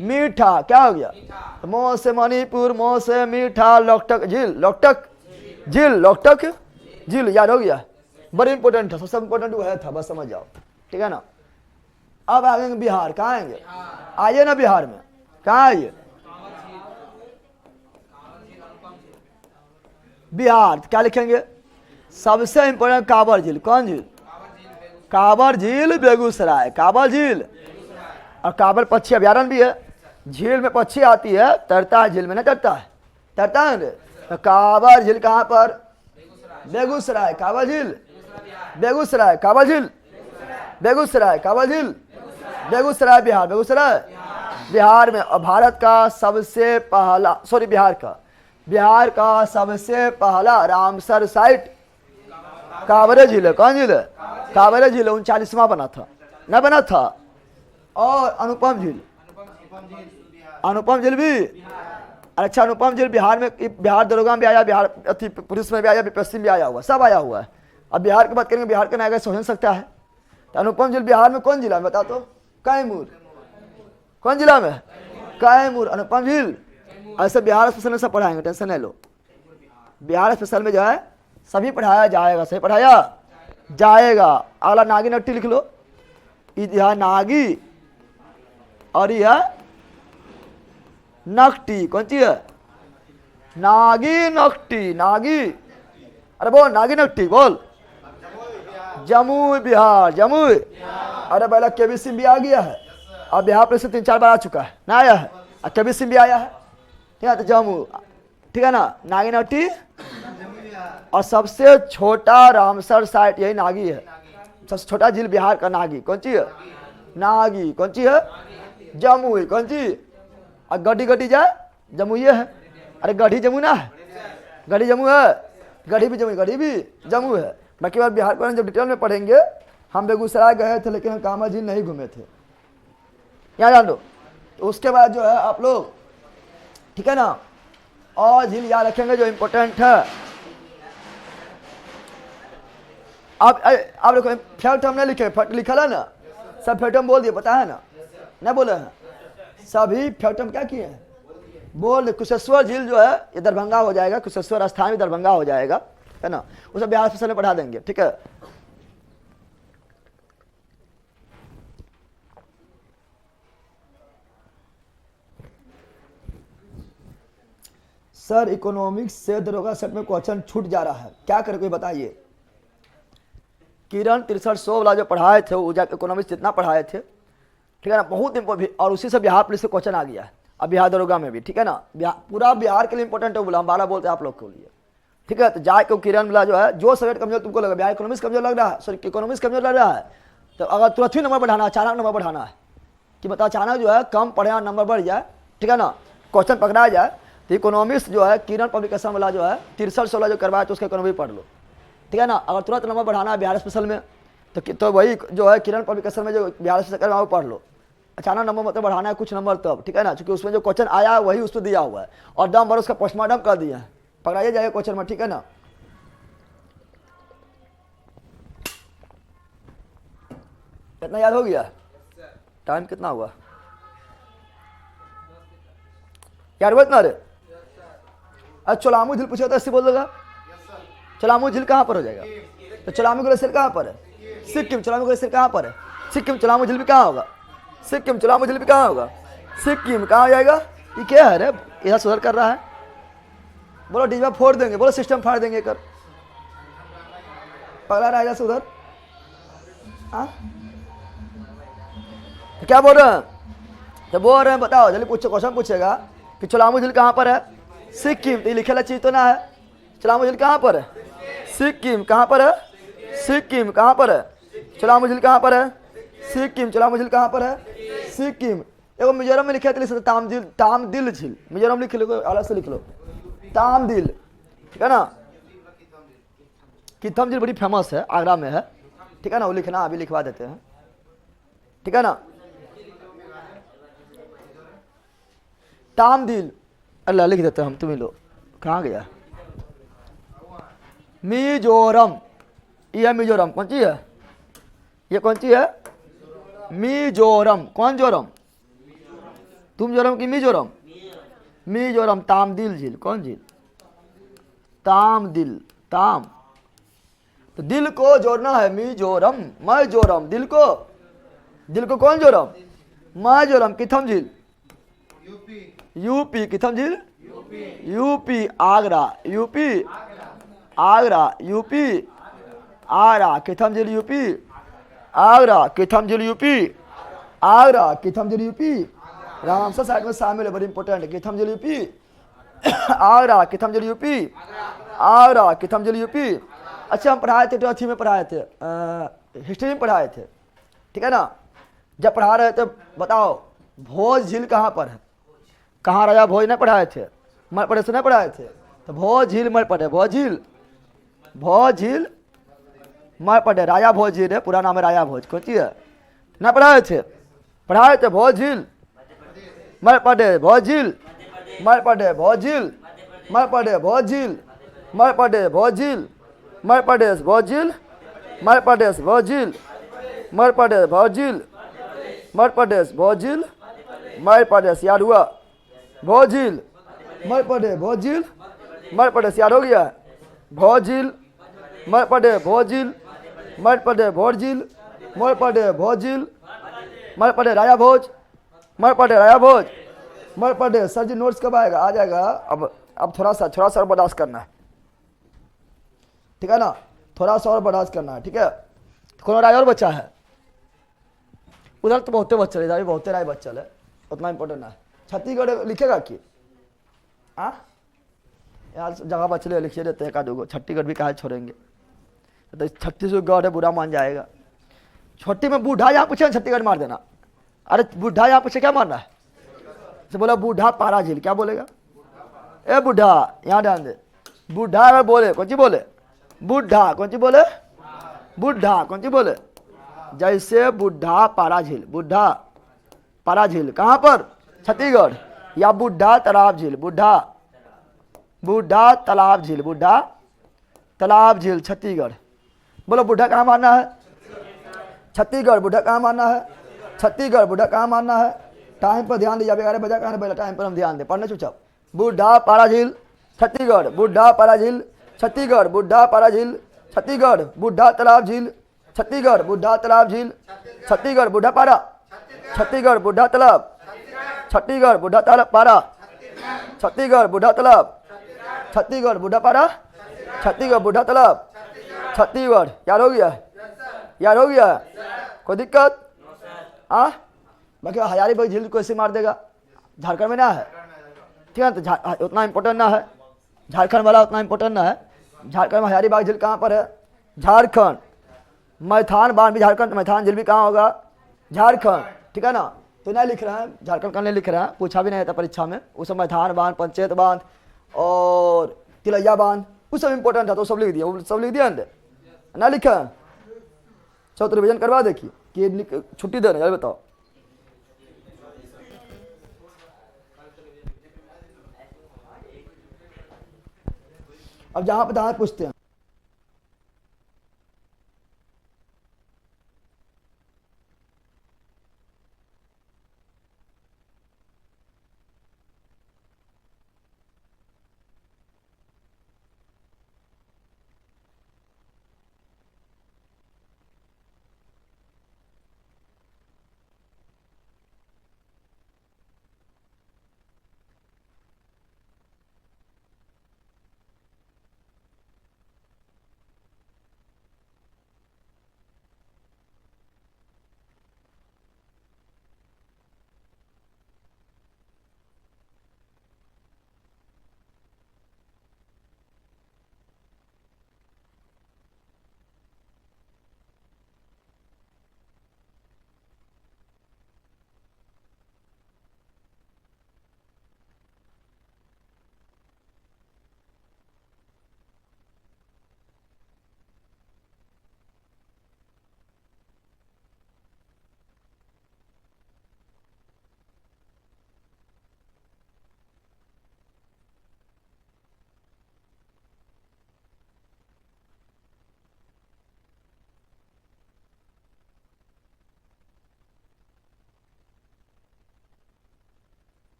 मीठा। क्या हो गया? मोह से मणिपुर, मोह से मीठा, लोकटक झील। लोकटक झील, लोकटक झील याद हो गया। बड़ी इंपॉर्टेंट है, सबसे इंपॉर्टेंट वो है था, बस समझ जाओ। ठीक है ना। अब आएंगे बिहार। कहाँ आएंगे? आइए ना बिहार में। कहाँ आइए? बिहार। क्या लिखेंगे? सबसे इंपॉर्टेंट कांवर झील। कौन झील? कांवर झील बेगूसराय। कांवर झील। और कांवर पक्षी अभयारण्य भी है। झील में पक्षी आती है, तैरता है, झील में नहीं तैरता है, तैरता है। तो कांवर झील कहाँ पर? बेगूसराय। कांवर झील बेगूसराय। कांवर झील बेगूसराय। कांवर झील बेगूसराय। बिहार। बेगूसराय बिहार में। और भारत का सबसे पहला, सॉरी बिहार का सबसे पहला रामसर साइट कांवरे झील है। कौन झील है? कांवरे झील 39वां बना था, न बना था। और अनुपम झील, अनुपम झील भी। अच्छा, अनुपम झील बिहार में, बिहार दरोगा में भी आया, बिहार पुलिस में भी आया, पश्चिम भी आया हुआ, सब आया हुआ है। अब बिहार की बात करेंगे, बिहार के नायक हो सकता है। तो अनुपम झील बिहार में कौन जिला में बता तो? कैमूर। कौन जिला में? कैमूर। अनुपम झील। ऐसे बिहार स्पेशल में सब पढ़ाएंगे, टेंशन नहीं लो। बिहार स्पेशल में जो है सभी पढ़ाया जाएगा, सही पढ़ाया जाएगा। अगला नागी नट्टी लिख लो। यह नागी और यह नकटी कौन सी है? नागी नकटी, नागी, अरे बोल नागी नकटी बोल। जमुई बिहार, जमुई। अरे पहले केबी सिंह भी आ गया है, अब बिहार पुलिस से 3-4 बार आ चुका है ना, आया है, और केबी सिंह भी आया है, ठीक है। तो जम्मू, ठीक है ना, नागी नकटी। और सबसे छोटा रामसर साइट यही नागी है, सबसे छोटा झील बिहार का नागी कौन सी है? नागी कौन सी है? जमुई कौन सी? और गढ़ी गढ़ी जाए जमुई है, अरे गढ़ी जमुना है, गढ़ी जम्मू है, गढ़ी भी जमुई, गढ़ी भी जम्मू है। बाकी बार बिहार को जब डिटेल में पढ़ेंगे, हम बेगूसराय गए थे लेकिन हम कामा झील नहीं घूमे थे, यहाँ जान लो। तो उसके बाद जो है आप लोग, ठीक है ना, और झील याद रखेंगे जो इम्पोर्टेंट है। आप देखो फैक्ट हमने लिखे, फैक्ट लिखा है ना, सब फैक्ट हम बोल दिए, पता है ना, नहीं बोले हैं सभी फैक्ट हम क्या किए हैं, बोल। कुशेश्वर झील जो है ये दरभंगा हो जाएगा, कुशेश्वर स्थान भी दरभंगा हो जाएगा, है ना, उसे बिहार स्पेशल में पढ़ा देंगे, ठीक है। सर इकोनॉमिक्स से दरोगा सेट में क्वेश्चन छूट जा रहा है, क्या करे कोई बताइए। किरण 6300 वाला जो पढ़ाए थे वो जाकर इकोनॉमिक्स जितना पढ़ाए थे, ठीक है ना, बहुत इंपॉर्टेंट, और उसी से बिहार पुलिस से क्वेश्चन आ गया है, अब बिहार दरोगा में भी, ठीक है ना, पूरा बिहार के लिए इंपॉर्टेंट है, बोला हम 12 बोलते हैं आप लोग के लिए, ठीक है। तो जाके किरण वाला जो है, जो सब्जेक्ट कमजोर तुमको लगा, बिहार इकोनॉमिक्स कमजोर लग रहा है, सॉरी इकोनॉमिक्स कमजोर लग रहा है, तो अगर तुरंत ही नंबर बढ़ाना है, अचानक नंबर बढ़ाना है कि मतलब अचानक जो है कम पढ़े और नंबर बढ़ जाए, ठीक है ना, क्वेश्चन पकड़ा जाए, तो इकोनॉमिक्स जो है किरण पब्लिकेशन वाला जो है 6316 जो करवाया तो उसका इकोनॉमी पढ़ लो, ठीक है ना। अगर तुरंत नंबर बढ़ाना है बिहार स्पेशल में तो वही जो है किरण पब्लिकेशन में जो बिहार स्पेशल करवाया वो पढ़ लो। अचानक नंबर मतलब बढ़ाना है कुछ नंबर तब, ठीक है ना, क्योंकि उसमें जो क्वेश्चन आया है वही उस पर दिया हुआ है, और दम भर उसका पोस्टमार्टम कर दिया है, पकड़ाइए जाएगा क्वेश्चन में, ठीक है ना। कितना याद हो गया? टाइम कितना हुआ यार? वो इतना रे? अच्छा चोलामू झील पूछा था, इससे बोल देगा चोलामू झील कहाँ पर हो जाएगा? तो चोलामू ग्लेशियर कहाँ पर है? सिक्किम। चोलामू ग्लेशियर कहाँ पर है? सिक्किम। चोलामू झील भी कहाँ होगा? सिक्किम। चोलामू झील भी कहाँ होगा? सिक्किम। कहाँ हो जाएगा? ये क्या है रे, यह सुधर कर रहा है, बोलो डीजवा फोड़ देंगे, बोलो सिस्टम फाड़ देंगे कर, पगला रहेगा सुधर। हाँ तो क्या बोल रहे हैं? तो बोल रहे हैं बताओ जल्दी पूछो, क्वेश्चन पूछेगा कि चोलामू झील कहाँ पर है? सिक्किम। तो ये लिखेला चीज तो ना है, चोलामू झील कहाँ पर है? सिक्किम। कहाँ पर है? सिक्किम। कहाँ पर है? चोलामू झील कहाँ पर है? सिक्किम। चोलामू झील कहाँ पर है? सिक्किम। एगो मिजोरम में लिखा था तामदिल, तामदिल झील, मिजोरम लिख लो, अलग से लिख लो तामदिल, ठीक है ना। किथम झील बड़ी फेमस है, आगरा में है, ठीक है ना, वो लिखना अभी लिखवा देते हैं, ठीक है ना। तामदिल अल्लाह लिख देते हैं हम, तुम्हें लो कहाँ गया? मिजोरम, ये मिजोरम कौन सी है? ये कौन सी है? मिजोरम। कौन जोरम? तुम जोरम की मिजोरम? मिजोरम। तामदिल झील। कौन झील? तामदिल। ताम तो दिल को जोड़ना है, मिजोरम, मिजोरम, दिल को कौन जोरम? मिजोरम। किथम झील? यूपी। किथम झील? UP. Agra. UP. Agra. UP. Agra. Keetham झील? यूपी। आगरा। किथम झील? यूपी। आगरा। किथम झील? यूपी। रामसर साइड में शामिल है, बड़ी इंपॉर्टेंट है। किथम झील? यूपी। आगरा। किथम झील? यूपी। आगरा। किथम झील? यूपी। अच्छा हम पढ़ाए थे, ट्वेल्थ में पढ़ाए थे, हिस्ट्री में पढ़ाए थे, ठीक है ना। जब पढ़ा रहे थे बताओ भोज झील कहाँ पर है? कहाँ राजा भोज नहीं पढ़ाए थे? मरपड़े से नहीं पढ़ाए थे? तो भोज झील मरपड़े, भोज झील, भोज झील मरपड़े, राजा भोज झील है, पूरा नाम है राजा भोज। कौन सी है? ना पढ़ाए थे? पढ़ाए थे। भोज झील मरपड़े, भोज झील मरपड़े, भोज झील मरपड़े, भोज झील मरपड़े, भोज झील मरपड़े, भोज झील मरपड़े, भोज झील मरपड़े, भोज झील मरपड़े, भोज झील मरपड़े, याद हुआ? भोज झील मरपड़े, भोज झील मरपड़े, याद हो गया? भोज झील मरपड़े, भोज झील मरपड़े, भोज झील मरपड़े, भोज झील मरपड़े, राजा भोज मरपड़े, राजा भोज मर पर डे। सर जी नोट्स कब आएगा? आ जाएगा। अब थोड़ा सा और बर्दाश्त करना है, ठीक है ना? थोड़ा सा और बर्दाश्त करना है, ठीक है? कौन राय और बच्चा है? उधर तो बहुते बच्चे, इधर भी बहुते राय बच्चा है, उतना इंपॉर्टेंट है। छत्तीसगढ़ लिखेगा कि हाँ यार जगह बचले लिखिए देते हैं का दो। छत्तीसगढ़ भी कहा छोड़ेंगे, तो छत्तीसगढ़ है बुरा मान जाएगा। छोटी में बूढ़ा यहाँ पूछे छत्तीसगढ़ मार देना। अरे बूढ़ा यहाँ पूछे क्या मारना है? तो बोला बूढ़ा पारा झील, क्या बोलेगा? ए बूढ़ा, यहाँ ध्यान दे। बूढ़ा अगर बोले कौन सी बोले? बूढ़ा कौन सी बोले? बूढ़ा कौन सी बोले? जैसे बूढ़ा पारा झील, बूढ़ा पारा झील कहाँ पर? छत्तीसगढ़। या बूढ़ा तालाब झील, बूढ़ा तालाब झील, बूढ़ा तालाब झील छत्तीसगढ़। बोलो बूढ़ा कहाँ मारना है? छत्तीसगढ़। बूढ़ा कहाँ मारना है? छत्तीसगढ़। बूढ़ा कहाँ मारना है? टाइम पर ध्यान दीजिए। 11 बजा कहाँ बोला? टाइम पर हम ध्यान दे, पढ़ने चुपचाप। बूढ़ा पारा झील छत्तीसगढ़, बूढ़ा पारा झील छत्तीसगढ़, बूढ़ा पारा झील छत्तीसगढ़, बूढ़ा तालाब झील छत्तीसगढ़, बूढ़ा तालाब झील छत्तीसगढ़, बूढ़ा पारा छत्तीसगढ़, बूढ़ा तालाब छत्तीसगढ़, बूढ़ा तालाब पारा छत्तीसगढ़, बूढ़ा तालाब छत्तीसगढ़, बूढ़ा पारा छत्तीसगढ़, बूढ़ा तालाब छत्तीसगढ़। याद हो गया? याद हो गया? कोई दिक्कत? हाँ बाकी हजारीबाग झील को ऐसे मार देगा, झारखंड में ना है, ठीक है? तो उतना इम्पोर्टेंट ना है, झारखंड वाला उतना इम्पोर्टेंट ना है। झारखंड में हजारीबाग झील कहाँ पर है? झारखंड। मैथान बांध भी झारखंड, मैथान झील भी कहाँ होगा? झारखंड, ठीक है ना? तो नहीं लिख रहे हैं, झारखंड का नहीं लिख रहे हैं, पूछा भी नहीं था परीक्षा में। उस समय मैथान बांध, पंचायत बांध और तिलैया बांध वो सब इम्पोर्टेंट था, तो सब लिख दिया, वो सब लिख दिया ना लिखा? चलो तो रिविजन करवा देखिए कि छुट्टी दे रहे, बताओ। अब जहाँ पे जहाँ पूछते हैं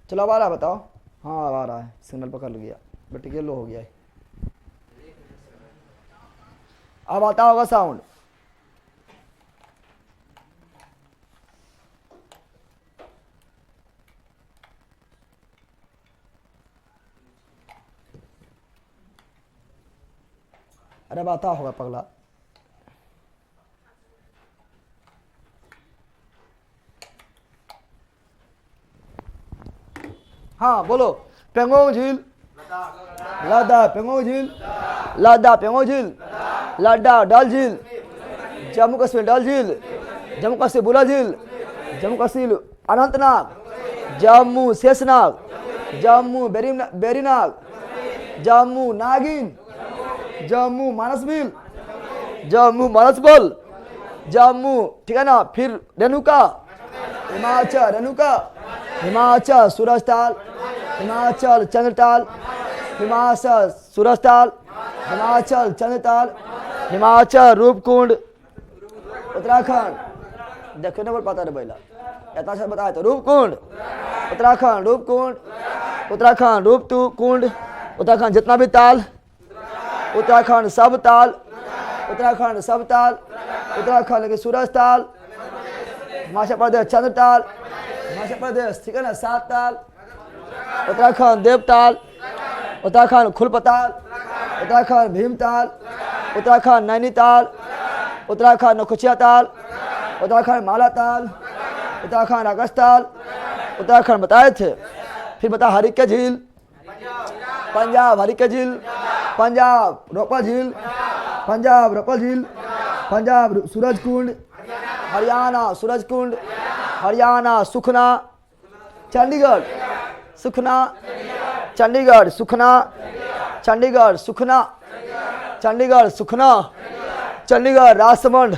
चलो अब आ रहा है, बताओ। हाँ अब आ रहा है, सिग्नल पकड़ गया, बट ये लो हो गया है। अब आता होगा साउंड। अरे अब आता होगा पगला। हाँ बोलो। पेंगोंग झील लादा, पेंगोंग झील लादा, पेंगोंग झील लादा, डल झील जम्मू कश्मीर, डल झील जम्मू कश्मीर, बुला झील जम्मू कश्मीर, अनंतनाग जम्मू, शेषनाग जम्मू, बेरीनाग जम्मू, नागिन जम्मू, मानस झील जम्मू मानस बोल, जम्मू, ठीक है ना। फिर रेणुका, हिमाचल रेणुका, हिमाचल सूरजताल, हिमाचल चंद्रताल, हिमाचल सूरजताल, हिमाचल चंद्रताल, हिमाचल रूपकुंड, उत्तराखंड। देखो ना पता है पहला इतना अच्छा बताया तो रूपकुंड, उत्तराखंड रूपकुंड, उत्तराखंड रूपकुंड, उत्तराखंड जितना भी ताल, उत्तराखंड सब ताल, उत्तराखंड सब ताल, उत्तराखंड के सूरज ताल, हिमाचल प्रदेश चंद्र ताल, हिमाचल प्रदेश, ठीक है ना, 7 ताल, उत्तराखंड देवताल, उत्तराखंड खुलपताल, उत्तराखंड भीमताल, उत्तराखंड नैनीताल, उत्तराखंड नौकुचिया ताल, उत्तराखंड मालाताल, उत्तराखंड अगस्ताल, उत्तराखंड बताए थे। फिर बता हरिके झील, पंजाब हरिके झील, पंजाब रोपा झील, पंजाब रोपा झील, पंजाब सूरजकुंड, हरियाणा सूरजकुंड, हरियाणा सुखना, चंडीगढ़ सुखना, चंडीगढ़ सुखना, चंडीगढ़ सुखना, चंडीगढ़ सुखना, चंडीगढ़ राजसमंद,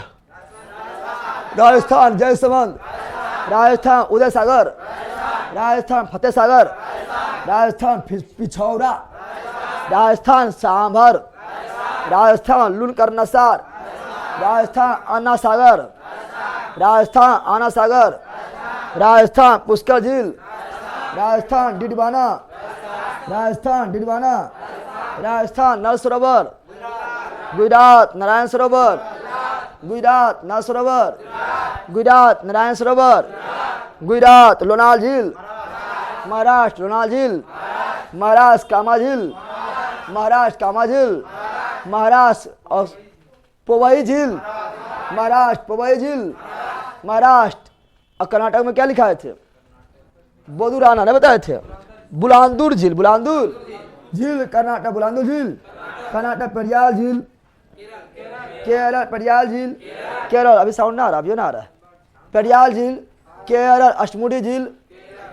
राजस्थान जयसमंद, राजस्थान उदय सागर, राजस्थान फतेह सागर, राजस्थान पिछौरा, राजस्थान सांभर, राजस्थान लुनकरनसार, राजस्थान अन्ना सागर, राजस्थान आना सागर, राजस्थान पुष्कर झील, राजस्थान डिडवाना, राजस्थान डिडवाना, राजस्थान नल सरोवर, गुजरात नारायण सरोवर, गुजरात नल सरोवर, गुजरात नारायण सरोवर, गुजरात लोनाल झील, महाराष्ट्र लोनाल झील, महाराष्ट्र कामा झील, महाराष्ट्र कामा झील, महाराष्ट्र पोवई झील, महाराष्ट्र पोवई झील, महाराष्ट्र। और कर्नाटक में क्या लिखा थे, बोदुराना ने बताए थे, बुलांदूर झील, बुलांदूर झील कर्नाटक, बुलांदूर झील कर्नाटक, पेरियाल झील केरल, पेरियाल झील केरल, अभी साउंड ना आ रहा, अभी ना आ रहा है, पेरियाल झील केरल, अष्टमुडी झील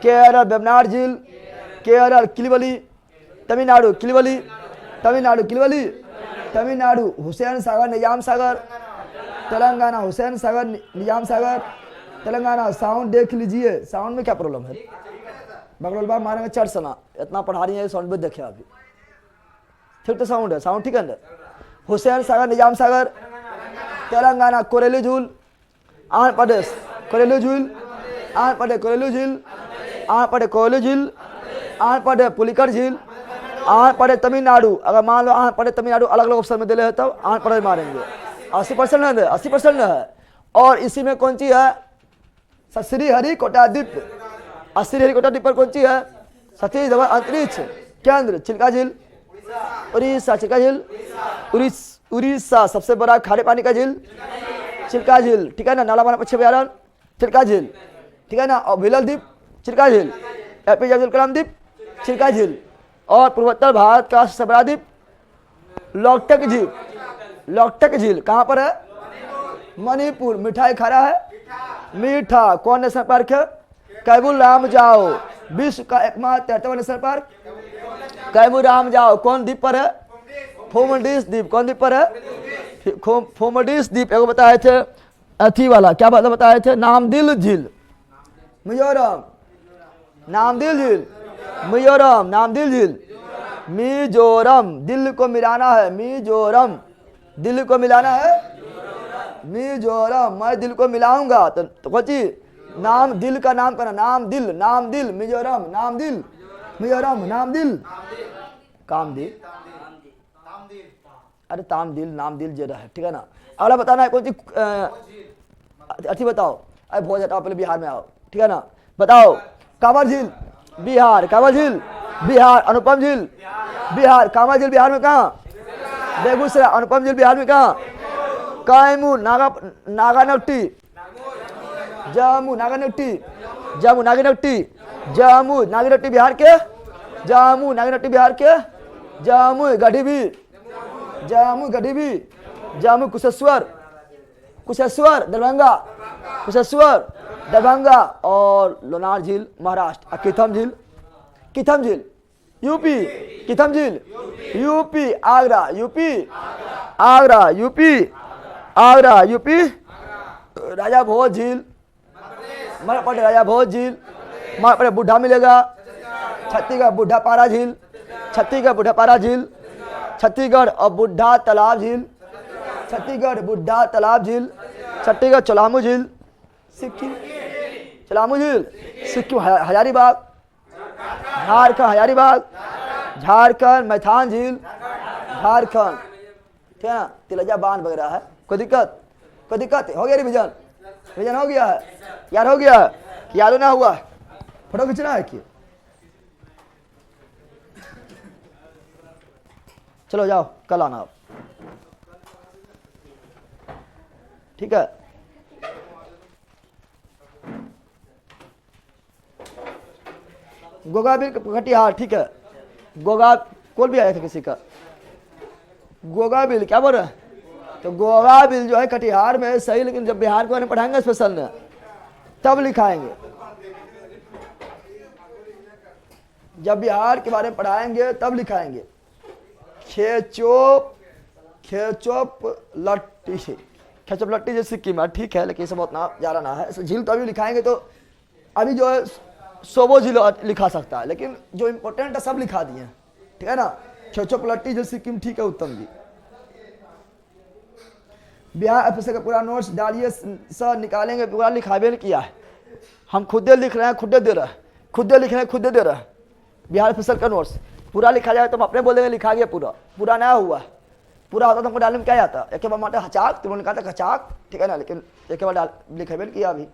केरल, वेबनाड झील केरल, किलवली तमिलनाडु, किलवली तमिलनाडु, किलवली तमिलनाडु, हुसैन सागर निजाम सागर तेलंगाना, हुसैन सागर निजाम सागर तेलंगाना। साउंड देख लीजिए, साउंड में क्या प्रॉब्लम है, बगल बार मारेंगे चढ़ सना, इतना पढ़ा रही है साउंड भी देखे अभी, ठीक तो साउंड है, साउंड ठीक है ना। हुसैन सागर निजाम सागर तेलंगाना, कोरेली झील आंध्र प्रदेश, कोरेली झील आंध्र प्रदेश, कोरेली झील आंध्र प्रदेश, कोरेली झील आंध्र प्रदेश, पुलिकर झील आंध्र प्रदेश, तमिलनाडु। अगर मान लो आंध्र प्रदेश तमिलनाडु अलग अलग ऑप्शन में दे रहे तब आंध्र प्रदेश मारेंगे, 80% है, 80% है। और इसी में कौन सी है, श्रीहरिकोटा द्वीप, श्रीहरिकोटा द्वीप पर कौन सी है, सतीश धवन अंतरिक्ष केंद्र, चिल्का झील उड़ीसा, चिल्का झील उड़ीसा, सबसे बड़ा खारे पानी का झील चिल्का झील, ठीक है ना, नाला पश्चिम अभ्यारण्य चिल्का झील, ठीक है ना। और भिलल द्वीप चिल्का झील, एपीजे अब्दुल कलाम द्वीप चिल्का झील, और पूर्वोत्तर भारत का सबसे बड़ा द्वीप लोकटक झील, लोकटक झील कहाँ पर है, मणिपुर। मिठाई खारा है, मीठा। कौन नेशनल पार्क है, कैमूर राम जाओ, विश्व का एकमात्र 73वां नेशनल पार्क कैमूर राम जाओ। कौन द्वीप पर है, फोमडिस द्वीप। कौन द्वीप पर है, फोमडिस द्वीप। एगो बताए थे अथी वाला, क्या बात बताए थे, नामदिल झील मिजोरम, नामदिल झील मिजोरम, नामदिल झील मिजोरम, दिल को मिलाना है, मिजोरम दिल को मिलाना है, मिजोरम। मैं दिल को मिलाऊंगा तो कौन चीज, नाम दिल का नाम करना, नाम दिल, नाम दिल मिजोरम, नाम दिल मिजोरम, नाम दिल काम दिल, अरे ताम दिल नाम दिल जे रहा है, ठीक है ना। अगला बताना है कौन सी अच्छी बताओ, अरे भोज हटाओ, पहले बिहार में आओ, ठीक है ना। बताओ, कांवर झील बिहार, कांवर झील बिहार, अनुपम झील बिहार, कांवर झील बिहार में कहाँ, बेगूसराय। अनुपम झील बिहार में कहाँ, कैमूर, नागानट्टी, जम्मू नागानट्टी, जम्मू नागानट्टी, जम्मू नागानट्टी बिहार के, जम्मू नागानट्टी बिहार के, जम्मू गढ़ी, जम्मू गढ़ी, जम्मू कुशेश्वर, कुशेश्वर दरभंगा, कुशेश्वर दरभंगा। और लोनार झील महाराष्ट्र। किथम झील, किथम झील यूपी, किथम झील UP, Agra UP, Agra UP, Agra UP, Raja Bhoj झील मध्य प्रदेश, राजा भोज झील मध्य प्रदेश, बुढ़ा मिलेगा छत्तीसगढ़, बुढ़ा पारा झील छत्तीसगढ़, बुढ़ा पारा झील छत्तीसगढ़, और बुढ़ा तालाब झील छत्तीसगढ़, बुढ़ा तालाब झील छत्तीसगढ़, चलामू झील सिक्किम, चलामू झील सिक्किम, हजारीबाग झारखंड, हजारीबाग झारखंड, मैथान झील झारखंड, ठीक है ना। तिलजा बांध वगैरह है। कोई दिक्कत हो गया रिविजन? रिविजन हो गया है यार? हो गया है कि याद ना हुआ? फोटो खींचना है कि? चलो जाओ, कल आना आप, ठीक है। गोगा बिल कटिहार, ठीक है। गोगा कॉल भी आया था किसी का, गोगा बिल क्या बोल रहे हैं? तो गोगा बिल जो है कटिहार में सही, लेकिन जब बिहार के बारे में पढ़ाएंगे स्पेशल में तब लिखाएंगे। जब बिहार के बारे में पढ़ाएंगे तब लिखाएंगे। खेचोप लट्टी, खेचोप लट्टी जो सिक्किम है, ठीक है, लेकिन सब उतना ज़्यादा ना है। झील तो अभी लिखाएंगे, तो अभी जो है सोबो झील लिखा सकता है, लेकिन जो इम्पोर्टेंट है सब लिखा दिए हैं, ठीक है ना। खेचोप लट्टी जो सिक्किम, ठीक है उत्तम जी। बिहार एफएसए का पूरा नोट्स डालिए सर, निकालेंगे, पूरा लिखावे किया है। हम खुदे लिख रहे हैं, खुदे दे रहे हैं, खुदे लिख रहे हैं, खुदे दे रहे हैं। बिहार एफएसए का नोट्स पूरा लिखा जाए तो हम अपने बोलेंगे लिखा गया पूरा, पूरा नया हुआ। पूरा होता तो हमको डालने में क्या आता? एक बार मारते हचाक, तुमने कहा था हचाक, ठीक है ना, लेकिन एक बार डाल लिखेबे किया। अभी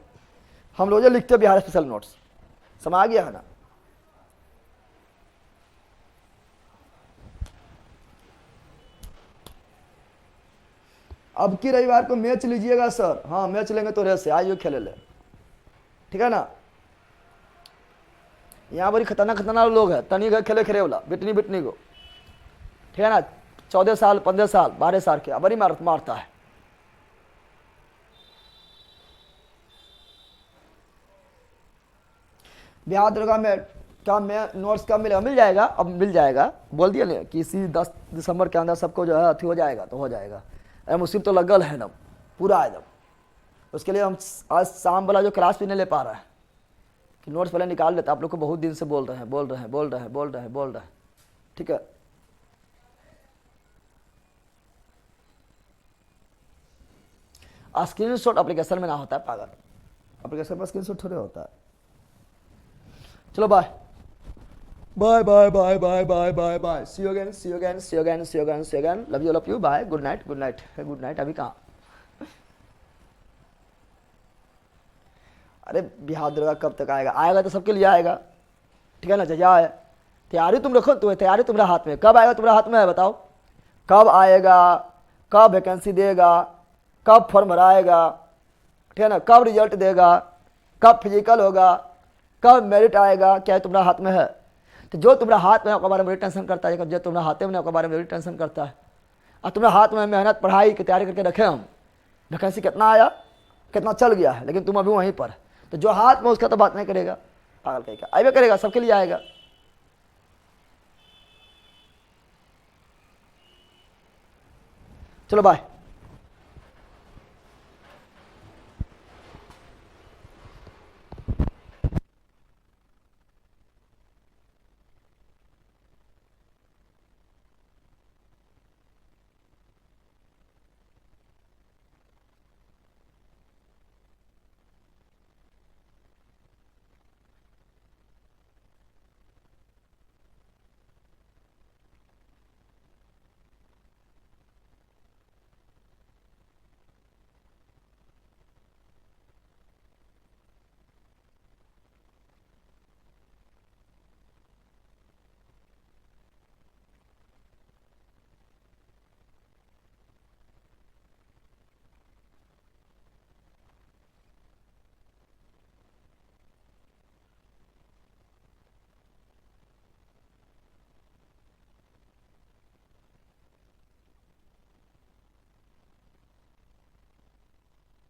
हम लोग जो लिखते बिहार स्पेशल नोट्स, समझ आ गया है ना। अब की रविवार को मैच लीजिएगा सर? हाँ मैच लेंगे तो रेस से आइए खेले ले, ठीक है ना। यहाँ बड़ी खतरनाक लोग हैं, तनी गए खेले खेले वाला बिटनी को, ठीक है ना। 14 साल 15 साल 12 साल के बड़ी मारता है। बिहार दरगाह में क्या मैं नोट्स कब मिलेगा? मिल जाएगा, अब मिल जाएगा, बोल दिया ना कि इसी 10 दिसंबर के अंदर सबको जो है अथी हो जाएगा, तो हो जाएगा। अरे मुसीब तो लगल है ना पूरा एकदम। उसके लिए हम आज शाम वाला जो क्लास भी नहीं ले पा रहा है कि नोट्स पहले निकाल लेते। आप लोग को बहुत दिन से बोल रहे हैं, ठीक है। स्क्रीनशॉट एप्लीकेशन में ना होता है पागल, एप्लीकेशन पर स्क्रीनशॉट थोड़े होता है। चलो bye bye bye bye bye bye bye bye, see you again, love you, bye, good night. अभी कहाँ? अरे बिहार दरगाह कब तक आएगा? आएगा तो सबके लिए आएगा, ठीक है ना। जजा है, तैयारी तुम रखो, तैयारी तुम्हारे हाथ में। कब आएगा तुम्हारे हाथ में है, बताओ कब आएगा, कब वैकेंसी देगा, कब फॉर्म भराएगा, ठीक है ना, कब रिजल्ट देगा, कब फिजिकल होगा, कब मेरिट आएगा, क्या तुम्हारे हाथ में है? तो जो तुम्हारे हाथ में है उसके बारे में टेंशन करता है, जो तुम्हारे हाथ में उसके बारे में टेंशन करता है। और तुम्हारे हाथ में मेहनत पढ़ाई की तैयारी करके रखे हम, वैकेंसी कितना आया कितना चल गया है, लेकिन तुम अभी वहीं पर। तो जो हाथ में उसका तो बात नहीं करेगा, पागल कहेगा, आइए करेगा, सबके लिए आएगा। चलो बाय।